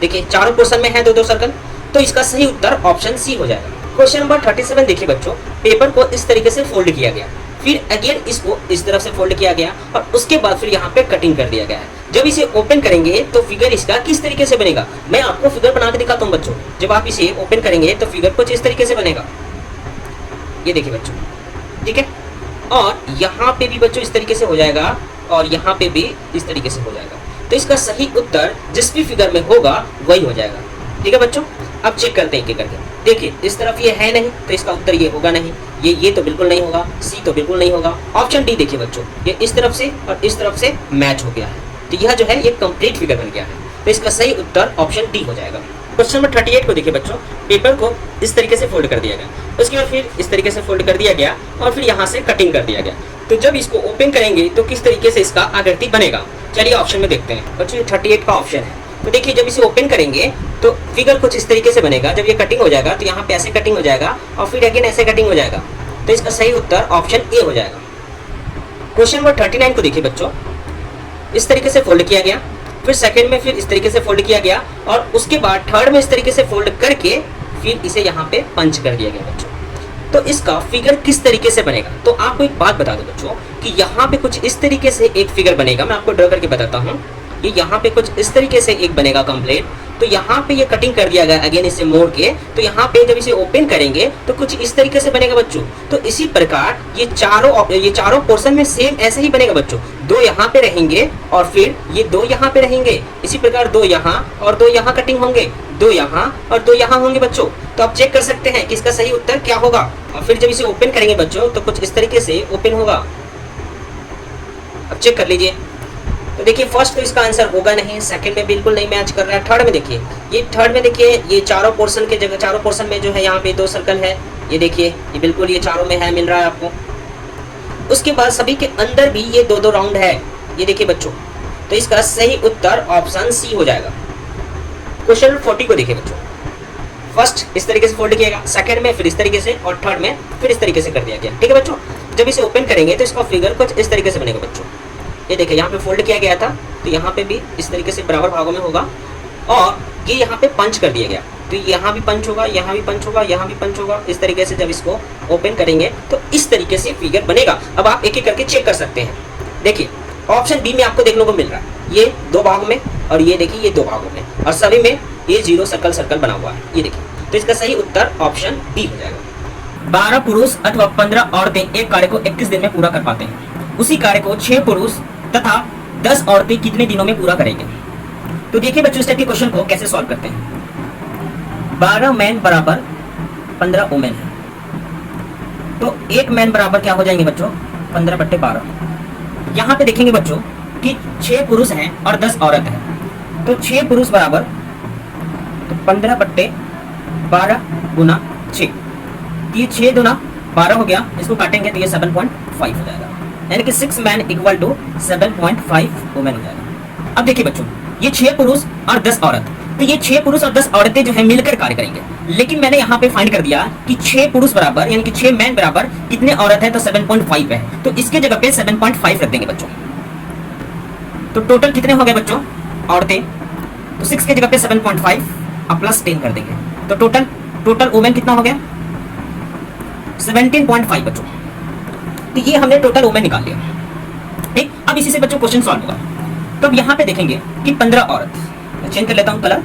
देखिए चारों पोर्शन में है 2-2 सर्कल, तो इसका सही उत्तर ऑप्शन C हो जाएगा। क्वेश्चन नंबर 37 देखिए बच्चों, पेपर को इस तरीके से फोल्ड किया गया, फिर अगेन इसको इस तरफ से फोल्ड किया गया, और उसके बाद फिर यहाँ पे कटिंग कर दिया गया है। जब इसे ओपन करेंगे तो फिगर इसका किस तरीके से बनेगा, मैं आपको फिगर बना के दिखाता हूँ बच्चों। जब आप इसे ओपन करेंगे तो फिगर कुछ इस तरीके से बनेगा, ये देखिए बच्चों, ठीक है, और यहाँ पे भी बच्चों इस तरीके से हो जाएगा, और यहाँ पे भी इस तरीके से हो जाएगा। तो इसका सही उत्तर जिस भी फिगर में होगा वही हो जाएगा, ठीक है बच्चों। अब चेक करते हैं एक एक करके। देखिए इस तरफ ये है नहीं, तो इसका उत्तर ये होगा नहीं, ये तो बिल्कुल नहीं होगा, C तो बिल्कुल नहीं होगा। ऑप्शन D देखिए बच्चों, ये इस तरफ से और इस तरफ से मैच हो गया है, तो यह जो है ये कंप्लीट फिगर बन गया है, तो इसका सही उत्तर ऑप्शन D हो जाएगा। क्वेश्चन नंबर 38 को देखिए बच्चों, पेपर को इस तरीके से फोल्ड कर दिया गया, उसके बाद फिर इस तरीके से फोल्ड कर दिया गया, और फिर यहाँ से कटिंग कर दिया गया। तो जब इसको ओपन करेंगे तो किस तरीके से इसका आकृति बनेगा, चलिए ऑप्शन में देखते हैं बच्चों। 38 का ऑप्शन है, तो देखिए जब इसे ओपन करेंगे तो फिगर कुछ इस तरीके से बनेगा। जब ये कटिंग हो जाएगा तो यहाँ पे ऐसे कटिंग हो जाएगा, और फिर अगेन ऐसे कटिंग हो जाएगा, तो इसका सही उत्तर ऑप्शन A हो जाएगा। क्वेश्चन नंबर 39 को देखिए बच्चों, इस तरीके से फोल्ड किया गया, फिर सेकंड में फिर इस तरीके से फोल्ड किया गया, और उसके बाद थर्ड में इस तरीके से फोल्ड करके फिर इसे यहाँ पे पंच कर दिया गया बच्चों। तो इसका फिगर किस तरीके से बनेगा, तो आपको एक बात बता दो बच्चों कि यहाँ पे कुछ इस तरीके से एक फिगर बनेगा, मैं आपको ड्रॉ करके बताता हूँ। ये यहाँ पे कुछ इस तरीके से एक बनेगा कंप्लीट, तो यहाँ पे ये कटिंग कर दिया गया अगेन इसे मोड़ के, तो यहाँ पे जब इसे ओपन करेंगे तो कुछ इस तरीके से बनेगा बच्चों। तो इसी प्रकार ये चारों पोर्शन में सेम ऐसे ही बनेगा बच्चों। 2 यहाँ पे रहेंगे, और फिर ये 2 यहाँ पे रहेंगे, इसी प्रकार 2 यहाँ और 2 यहाँ कटिंग होंगे, 2 यहाँ और 2 यहाँ होंगे बच्चों। तो आप चेक कर सकते हैं कि इसका सही उत्तर क्या होगा। और फिर जब इसे ओपन करेंगे बच्चों तो कुछ इस तरीके से ओपन होगा। अब चेक कर लीजिए। तो देखिए फर्स्ट तो इसका आंसर होगा नहीं, सेकंड में बिल्कुल नहीं मैच कर रहा है। थर्ड में देखिए, ये थर्ड में देखिए ये चारों पोर्शन के जगह, चारों पोर्शन में जो है यहाँ पे 2 सर्कल है। ये देखिए ये बिल्कुल ये चारों में है, मिल रहा है आपको। उसके बाद सभी के अंदर भी ये 2-2 राउंड है, ये देखिए बच्चों। तो इसका सही उत्तर ऑप्शन सी हो जाएगा। क्वेश्चन 40 को देखिए बच्चों। फर्स्ट इस तरीके से फोल्ड किएगा, सेकंड में फिर इस तरीके से और थर्ड में फिर इस तरीके से कर दिया गया। ठीक है बच्चों। जब इसे ओपन करेंगे तो इसका फिगर कुछ इस तरीके से बनेगा बच्चों। ये देखिए यहाँ पे फोल्ड किया गया था, तो यहाँ पे भी इस तरीके से बराबर भागों में होगा और ये यहाँ पे पंच कर दिया गया। तो यहाँ भी पंच होगा, यहाँ भी पंच होगा, यहाँ भी पंच होगा। इस तरीके से जब इसको ओपन करेंगे तो इस तरीके से फिगर बनेगा। अब आप एक एक करके चेक कर सकते हैं। देखिए ऑप्शन बी में आपको देखने को मिल रहा है ये 2 भागों में और ये देखिए ये 2 भागों में और सभी में ये 0 सर्कल सर्कल बना हुआ है, ये देखिए। तो इसका सही उत्तर ऑप्शन बी हो जाएगा। 12 पुरुष अथवा 15 औरतें एक कार्य को 21 दिन में पूरा कर पाते हैं। उसी कार्य को 6 पुरुष तथा 10 औरतें कितने दिनों में पूरा करेंगे? तो देखिए बच्चों इस टाइप के क्वेश्चन को कैसे सॉल्व करते हैं। 12 मैन बराबर 15 वुमेन है, तो 1 मैन बराबर क्या हो जाएंगे बच्चों? 15/12। यहाँ पे देखेंगे बच्चों कि 6 पुरुष हैं और 10 औरत है, तो 6 पुरुष बराबर तो 15/12 गुना 6, ये 6 गुना 12 हो गया। इसको काटेंगे तो ये 7.5 हो जाएगा, यानी कि 6 मैन इक्वल टू 7.5 वुमेन हो जाएगा। अब देखिए बच्चों ये 6 पुरुष और 10 औरत, तो ये 6 पुरुष और 10 औरतें जो है मिलकर कार्य करेंगे। लेकिन मैंने यहाँ पे फाइंड कर दिया कि 6 पुरुष बराबर यानी कि 6 मैन बराबर कितने औरत है, तो 7.5 है। तो इसके जगह पे 7.5 रख देंगे बच्चों। तो टोटल कितने हो गए बच्चों औरतें? तो 6 के जगह पे 7.5 अब प्लस 10 कर देंगे, तो टोटल वुमेन कितना हो गया? 17.5 बच्चों। तो ये हमने टोटल वुमेन निकाल लिया। ठीक, अब इसी से बच्चों क्वेश्चन सॉल्व होगा। तो अब यहाँ पे देखेंगे कि 15 औरत, चेंज कर लेता हूँ कलर।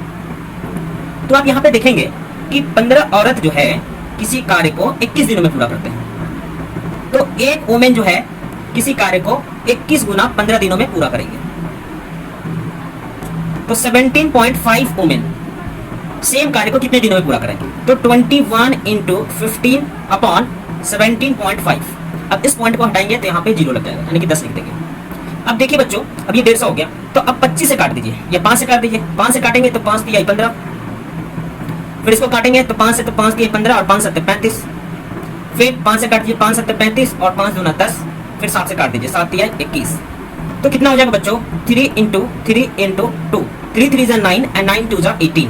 तो आप यहाँ पे देखेंगे कि 15 औरत जो है किसी कार्य को 21 दिनों में पूरा करते हैं। तो एक वुमेन जो है किसी कार्य को 21 गुना 15 दिनों में पूरा करेंगे। तो 17.5 वुमेन सेम कार्य को कितने दिनों में पूरा करेंगे? तो 21 इंटू 15 अपॉन 17.5। अब इस पॉइंट को हटाएंगे तो यहाँ पे 0 लग जाएगा, यानी कि 10 लिख देंगे। अब देखिए बच्चों अब ये 150 हो गया, तो अब 25 से काट दीजिए या 5 से काट दीजिए। 5 से काटेंगे तो 5 तिया 15, फिर इसको काटेंगे तो 5 से, तो 5 तिया 15 और 5 7 35, फिर 5 से काट दीजिए 5 7 35 और 5 दूना 10, फिर 7 से काट दीजिए 7 तिया 21। तो कितना हो जाएगा बच्चों? 3 इंटू 3 इंटू 2, 3 3 जा 9 एंड 9 2 जा 18।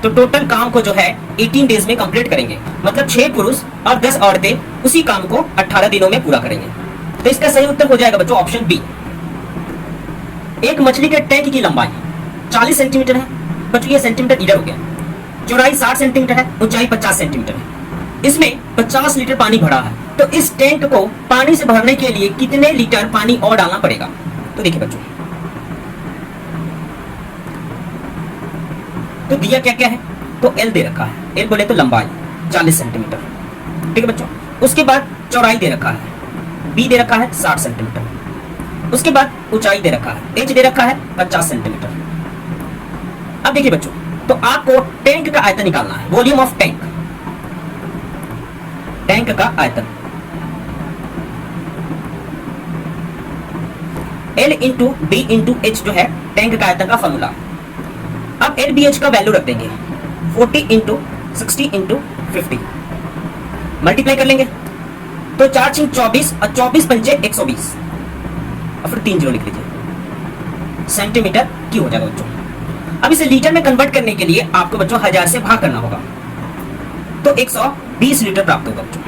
तो टोटल काम को जो है 18 डेज में कंप्लीट करेंगे, मतलब 6 पुरुष और 10 औरतें उसी काम को 18 दिनों में पूरा करेंगे। तो इसका सही उत्तर हो जाएगा बच्चों ऑप्शन बी। एक मछली के टैंक की लंबाई 40 सेंटीमीटर है बच्चों, ये सेंटीमीटर इधर हो गया। चौड़ाई 60 सेंटीमीटर है, ऊंचाई 50 सेंटीमीटर है। इसमें 50 लीटर पानी भरा है, तो इस टैंक को पानी से भरने के लिए कितने लीटर पानी और डालना पड़ेगा? तो देखिए बच्चों, तो दिया क्या क्या है? तो एल दे रखा है, एल बोले तो लंबाई 40 सेंटीमीटर, ठीक है बच्चों। उसके बाद चौड़ाई दे रखा है, बी दे रखा है 60 सेंटीमीटर। उसके बाद ऊंचाई दे रखा है, एच दे रखा है 50 सेंटीमीटर। अब देखिए बच्चों, तो आपको टैंक का आयतन निकालना है, वॉल्यूम ऑफ टैंक, टैंक का आयतन L into D into H जो है टैंक का आयतन का फॉर्मूला। अब एल बी एच का वैल्यू रख देंगे 40 इंटू 60 इंटू 50, मल्टीप्लाई कर लेंगे तो 4 6 24 और 24 पंचे 120 और फिर 3 जीरो लिख लीजिए, सेंटीमीटर क्यूब हो जाएगा बच्चों। अब इसे लीटर में कन्वर्ट करने के लिए आपको बच्चों 1000 से भाग करना होगा, तो 120 लीटर प्राप्त होगा बच्चों।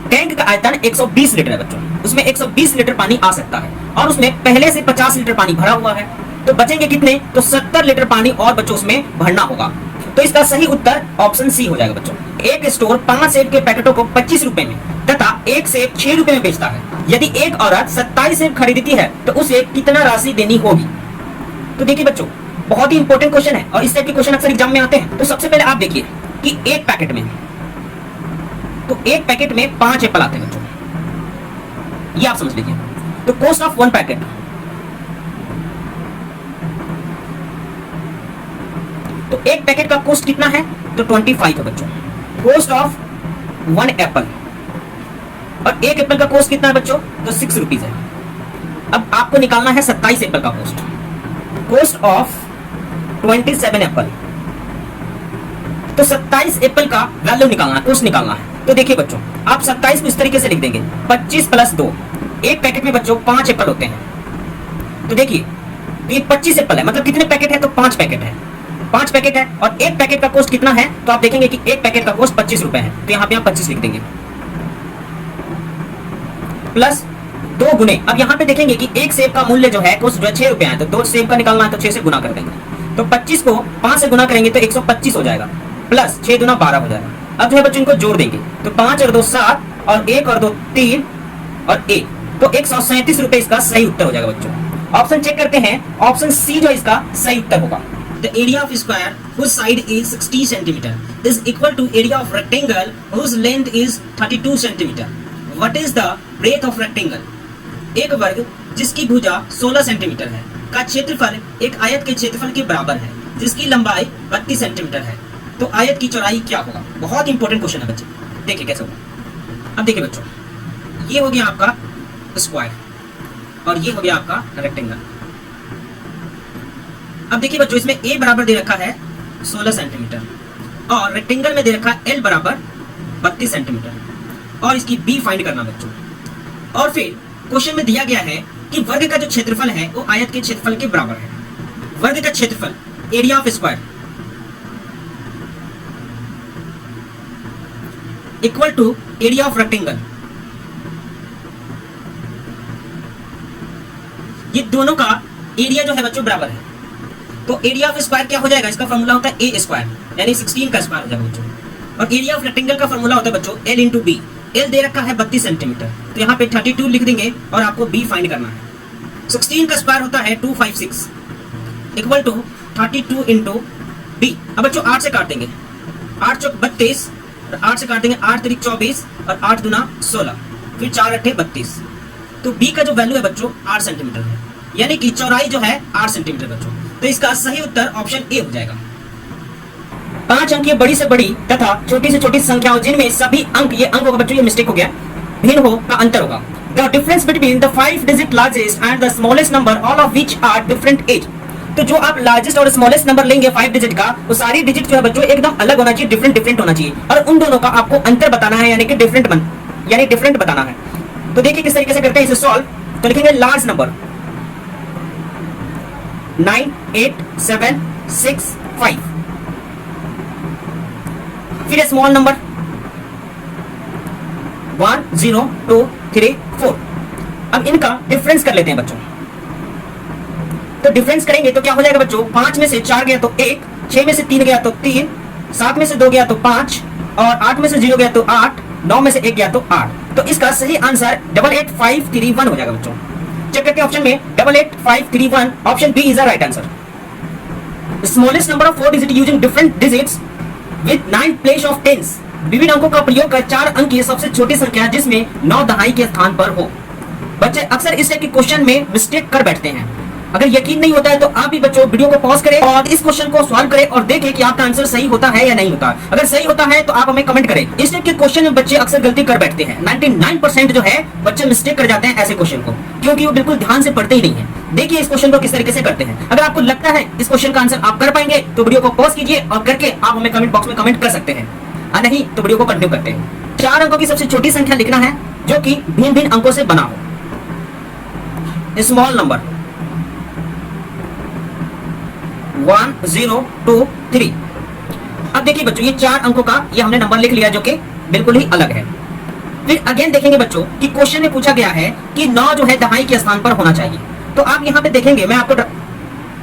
टैंक का आयतन 120 लीटर है बच्चों, उसमें 120 लीटर पानी आ सकता है और उसमें पहले से 50 लीटर पानी भरा हुआ है, तो बचेंगे कितने? तो 70 लीटर पानी और बच्चों उसमें भरना होगा। तो इसका सही उत्तर ऑप्शन सी हो जाएगा बच्चों। एक स्टोर 5 सेब के पैकेटों को 25 रुपए में तथा एक सेब 6 रुपए में बेचता है। यदि एक औरत 27 सेब खरीदती है तो उसे कितना राशि देनी होगी? तो देखिए बच्चों, बहुत ही इंपॉर्टेंट क्वेश्चन है और इस टाइप के क्वेश्चन अक्सर एग्जाम में आते हैं। तो सबसे पहले आप देखिए कि एक पैकेट में, तो एक पैकेट में 5 एप्पल आते हैं बच्चों, ये आप समझ लीजिए। तो कॉस्ट ऑफ 1 पैकेट तो एक पैकेट का कॉस्ट कितना है, तो 25 है बच्चों, कॉस्ट ऑफ 1 एप्पल। और एक एप्पल का कॉस्ट कितना है बच्चों, तो 6 रुपीज है। अब आपको निकालना है 27 एप्पल का कॉस्ट, कॉस्ट ऑफ 27 एप्पल। तो 27 एप्पल का वैल्यू निकालना है, कॉस्ट निकालना है। तो देखिए बच्चों, आप 27 को इस तरीके से लिख देंगे, 25 प्लस 2। एक पैकेट में बच्चों 5 एप्पल होते हैं। तो देखिए ये 25 एप्पल है, मतलब कितने पैकेट है, तो 5 पैकेट है। 5 पैकेट है और एक पैकेट का कॉस्ट कितना है, तो आप देखेंगे कि एक पैकेट का कॉस्ट 25 रुपए है। तो यहाँ पे आप 25 लिख देंगे, प्लस 2 गुने। अब यहाँ पे देखेंगे कि एक सेब का मूल्य जो है कॉस्ट जो है 6 रुपए है, तो 2 सेब का निकालना है तो 6 से गुना कर देंगे। तो 25 को 5 से गुना करेंगे तो 125 हो जाएगा, प्लस 6 दूना 12 हो जाएगा। अब जो है बच्चों इनको जोड़ देंगे, तो 5 और 2 7 और 1 और 2 3 और 1, तो 137 रुपए इसका सही उत्तर हो जाएगा बच्चों। ऑप्शन चेक करते हैं, ऑप्शन सी जो इसका सही उत्तर होगा। The area of square whose side is 60 centimeter is equal to area of rectangle whose length is 32 centimeter. What is the breadth of rectangle? एक वर्ग जिसकी भुजा 16 सेंटीमीटर है का क्षेत्रफल एक आयत के क्षेत्रफल के बराबर है जिसकी लंबाई 32 सेंटीमीटर है, तो आयत की चौड़ाई क्या होगा? बहुत इंपॉर्टेंट क्वेश्चन है बच्चे, देखिए कैसे होगा। अब देखिए बच्चों, ये हो गया आपका स्क्वायर और ये हो गया आपका रेक्टेंगल। अब देखिए बच्चों, इसमें a बराबर दे रखा है 16 सेंटीमीटर और रेक्टेंगल में दे रखा है l बराबर 32 सेंटीमीटर और इसकी b फाइंड करना बच्चों। और फिर क्वेश्चन में दिया गया है कि वर्ग का जो क्षेत्रफल है वो आयत के क्षेत्रफल के बराबर है। वर्ग का क्षेत्रफल, area of square, equal to area of rectangle. ये दोनों का एरिया जो है बच्चों बराबर है, तो एरिया ऑफ स्क्वायर क्या हो जाएगा, इसका फॉर्मूला होता है ए स्क्वायर, यानी 16 का स्क्वायर हो जाएगा बच्चों। और एरिया ऑफ रेक्टेंगल का फॉर्मूला होता है बच्चों एल इंटू बी। एल दे रखा है 32 सेंटीमीटर, तो यहाँ पे 32 लिख देंगे और आपको बी फाइंड करना है। 16 का स्क्वायर होता है 256 इक्वल टू 32 इंटू बी। अब बच्चों 8 से काट देंगे, 8 चौक 32 और 8 से काट देंगे 8 तिरिक 24 और 8 दूना 16, फिर 4 अट्ठे 32। तो बी का जो वैल्यू है बच्चों 8 सेंटीमीटर है, यानी कि चौड़ाई जो है 8 सेंटीमीटर बच्चों। तो इसका सही उत्तर ऑप्शन ए हो जाएगा। 5 अंकीय बड़ी से बड़ी तथा छोटी से छोटी संख्याओं जिनमें सभी अंक, ये अंक होगा बच्चों, ये मिस्टेक हो गया, भिन्न हो का अंतर होगा। The difference between the 5 digit largest and the smallest number all of which are different as. तो जो आप लार्जेस्ट और स्मॉलेस्ट नंबर लेंगे 5 डिजिट का, वो सारी डिजिट जो है बच्चों एकदम अलग होना चाहिए, डिफरेंट डिफरेंट होना चाहिए और उन दोनों का आपको अंतर बताना है, यानी कि डिफरेंट बताना है। तो देखिए किस तरीके से करते हैं इसे सॉल्व। तो लिखेंगे लार्ज नंबर 9 8 7 6 5, फिर स्मॉल नंबर 1 0 2 3 4। अब इनका डिफरेंस कर लेते हैं बच्चों। तो डिफरेंस करेंगे तो क्या हो जाएगा बच्चों, 5 में से 4 गया तो 1, 6 में से 3 गया तो 3, 7 में से 2 गया तो 5 और 8 में से 0 गया तो 8, 9 में से 1 गया तो 8। तो इसका सही आंसर 88531 हो जाएगा बच्चों। चेक करते हैं ऑप्शन में 88531, option B is the right answer. Smallest number of 4 digit using different digits with 9 place of tens. विभिन्न अंकों का प्रयोग कर 4 अंक की सबसे छोटी संख्या जिसमें 9 दहाई के स्थान पर हो। बच्चे अक्सर इस टाइप के क्वेश्चन में मिस्टेक कर बैठते हैं। अगर यकीन नहीं होता है तो आप भी बच्चों वीडियो को पॉज करें और इस क्वेश्चन को सॉल्व करें और देखें कि आपका आंसर सही होता है या नहीं होता। अगर सही होता है तो आप हमें कमेंट करें। इस टाइप के क्वेश्चन में बच्चे अक्सर गलती कर बैठते हैं। 99% जो है बच्चे मिस्टेक कर जाते हैं ऐसे क्वेश्चन को, क्योंकि वो बिल्कुल ध्यान से पढ़ते ही नहीं है। देखिए इस क्वेश्चन को किस तरीके से करते हैं। अगर आपको लगता है इस क्वेश्चन का आंसर आप कर पाएंगे तो वीडियो को पॉज कीजिए और करके आप हमें कमेंट बॉक्स में कमेंट कर सकते हैं, और नहीं तो वीडियो को कंटिन्यू करते हैं। 4 अंकों की सबसे छोटी संख्या लिखना है जो कि भिन्न भिन्न अंकों से बना हो। Small number 1 0 2 3। अब देखिए बच्चों ये 4 अंकों का ये हमने नंबर लिख लिया जो कि बिल्कुल ही अलग है। फिर अगेन देखेंगे बच्चों कि क्वेश्चन में पूछा गया है कि 9 जो है दहाई के स्थान पर होना चाहिए। तो आप यहाँ पे देखेंगे, मैं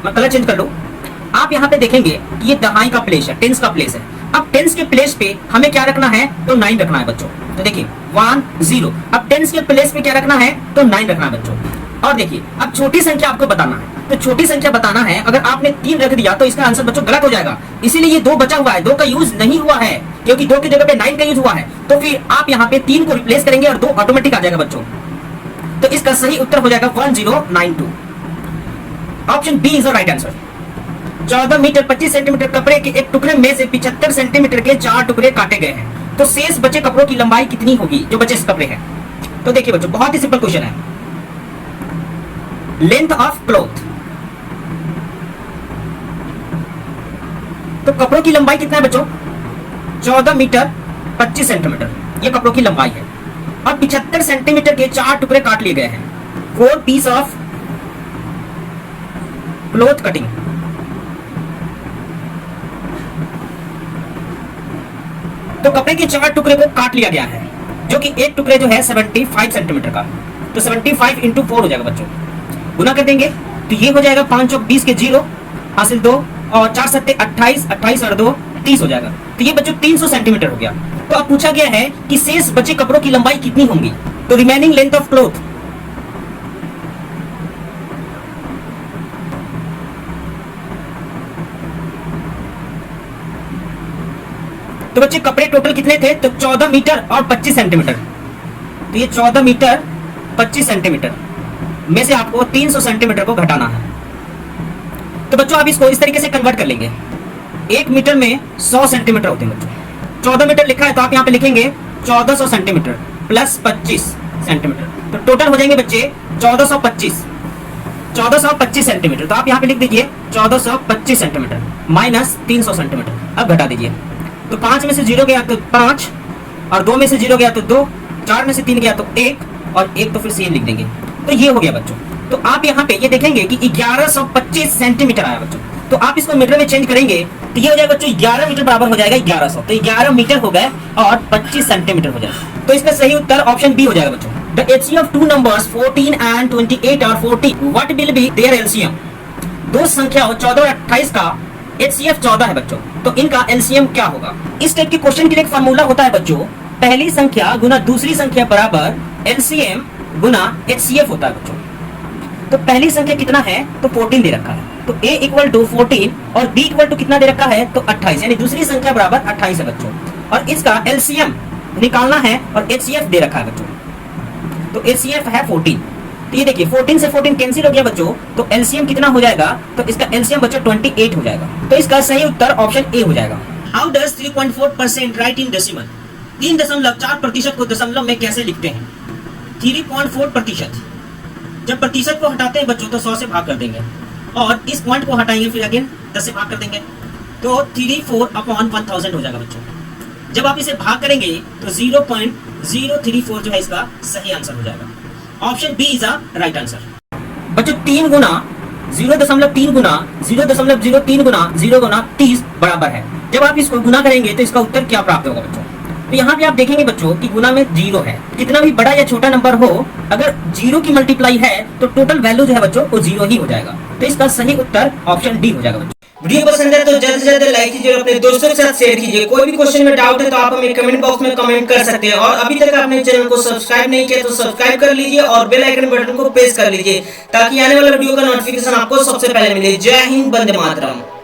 कलर चेंज कर लूं। आप यहाँ पे देखेंगे कि ये दहाई का प्लेस है, टेंस का प्लेस है। अब टेंस के प्लेस पे हमें क्या रखना है, तो 9 रखना है बच्चों। तो देखिए 1 0, अब टेंस के प्लेस पे क्या रखना है, तो 9 रखना है बच्चों। और देखिए अब छोटी संख्या आपको बताना है, तो छोटी संख्या बताना है। अगर आपने 3 रख दिया तो इसका आंसर बच्चों गलत हो जाएगा, इसीलिए ये 2 बचा हुआ है, 2 का यूज नहीं हुआ है, क्योंकि 2 की जगह पे 9 का यूज हुआ है। तो फिर आप यहाँ पे 3 को रिप्लेस करेंगे और 2 ऑटोमेटिक आ जाएगा बच्चों। तो इसका सही उत्तर हो जाएगा 1092। Option B is the right answer. 14 metre 25 centimetre कपड़े के एक टुकड़े में से 75 सेंटीमीटर के 4 टुकड़े काटे गए हैं, तो शेष बचे कपड़ों की लंबाई कितनी होगी जो बचे कपड़े हैं। तो देखिए बच्चों, बहुत ही सिंपल क्वेश्चन है। लेंथ ऑफ क्लॉथ, तो कपड़ों की लंबाई कितना है बच्चों, 14 मीटर 25 सेंटीमीटर, ये कपड़ों की लंबाई है। अब 75 सेंटीमीटर के 4 टुकड़े काट लिए गए हैं, 4 पीस ऑफ क्लॉथ कटिंग। तो कपड़े के 4 टुकड़े को काट लिया गया है, जो कि एक टुकड़े जो है 75 सेंटीमीटर का, तो 75 इंटू 4 हो जाएगा बच्चों। गुना कर देंगे तो ये हो जाएगा 5 चौक 20 के 0 हासिल 2 और 4 सत्ते 28, 28 और 2 30 हो जाएगा। तो ये बच्चों 300 सेंटीमीटर हो गया। तो अब पूछा गया है कि शेष बचे कपड़ों की लंबाई कितनी होंगी। तो रिमेनिंग लेंथ ऑफ क्लॉथ, तो बच्चे कपड़े टोटल कितने थे, तो 14 मीटर और 25 सेंटीमीटर। तो ये 14 मीटर 25 सेंटीमीटर में से आपको 300 सेंटीमीटर को घटाना है। तो बच्चों आप इसको इस तरीके से कन्वर्ट कर लेंगे, 1 मीटर में 100 सेंटीमीटर होते हैं बच्चों। 14 मीटर लिखा है तो आप यहाँ पे लिखेंगे 1400 सेंटीमीटर प्लस 25 सेंटीमीटर, तो टोटल हो जाएंगे बच्चे 1425 सेंटीमीटर। तो आप यहाँ पे लिख दीजिए 1425 सेंटीमीटर माइनस 300 सेंटीमीटर। अब घटा दीजिए, तो 5 में से 0 गया तो 5 और 2 में से 0 गया तो 2, 4 में से 3 गया तो 1 और 1 तो फिर से लिख देंगे। तो ये हो गया बच्चों। तो आप यहाँ पे ये देखेंगे कि 1125 सेंटीमीटर आया बच्चों। तो आप इसको मीटर में चेंज करेंगे तो ये हो जाएगा बच्चों 11 मीटर बराबर हो जाएगा 1100। तो 11 मीटर हो गए और 25 सेंटीमीटर हो जाएगा। तो इसका सही उत्तर ऑप्शन बी हो जाएगा बच्चों। The HCF of two numbers 14 and 28 or 40, what will be their LCM? दो संख्या 14 और 28 का HCF 14 है बच्चों, तो इनका LCM क्या होगा। इस टाइप के क्वेश्चन के लिए एक फार्मूला होता है बच्चों, पहली संख्या गुना दूसरी संख्या बराबर LCM गुना HCF होता है बच्चों। तो पहली संख्या कितना है, तो 14 दे रखा है, तो A इक्वल टू 14 और B इक्वल टू कितना दे रखा है, तो 28, यानी दूसरी संख्या बराबर 28 है बच्चों। और इसका LCM निकालना है और HCF दे रखा है बच्चों, तो HCF है 14। तो ये देखिए 14 से 14 कैंसिल हो गया बच्चों, तो LCM कितना हो जाएगा, तो इसका LCM बच्चों 28 हो जाएगा। तो इसका सही उत्तर ऑप्शन ए हो जाएगा। How does 3.4% right in decimal, 3.4% को दशमलव में कैसे लिखते हैं। 3.4%, जब प्रतिशत को हटाते हैं बच्चों तो 100 से भाग कर देंगे और इस पॉइंट को हटाएंगे फिर अगेन 10 से भाग कर देंगे, तो 34/1000 हो जाएगा बच्चों। जब आप इसे भाग करेंगे तो 0.034 जो है इसका सही आंसर हो जाएगा। Option B is a right answer. बच्चों 3 गुना 0.3 गुना 0.03 गुना 0 गुना 30 बराबर है। जब आप इसको गुना करेंगे तो इसका उत्तर क्या प्राप्त होगा बच्चों। तो यहाँ पे आप देखेंगे बच्चों कि गुना में 0 है, कितना भी बड़ा या छोटा नंबर हो अगर 0 की मल्टीप्लाई है तो टोटल वैल्यू जो है बच्चों वो 0 ही हो जाएगा। तो इसका सही उत्तर ऑप्शन डी हो जाएगा बच्चों। वीडियो पसंद है तो जल्द से जल्द लाइक कीजिए और अपने दोस्तों के साथ शेयर कीजिए। कोई भी क्वेश्चन में डाउट है तो आप हमें कमेंट बॉक्स में कमेंट कर सकते हैं और अभी तक आपने चैनल को सब्सक्राइब नहीं किया तो सब्सक्राइब कर लीजिए और बेल आइकन बटन को प्रेस कर लीजिए ताकि आने वाला वीडियो का नोटिफिकेशन आपको सबसे पहले मिले। जय हिंद, वंदे मातरम।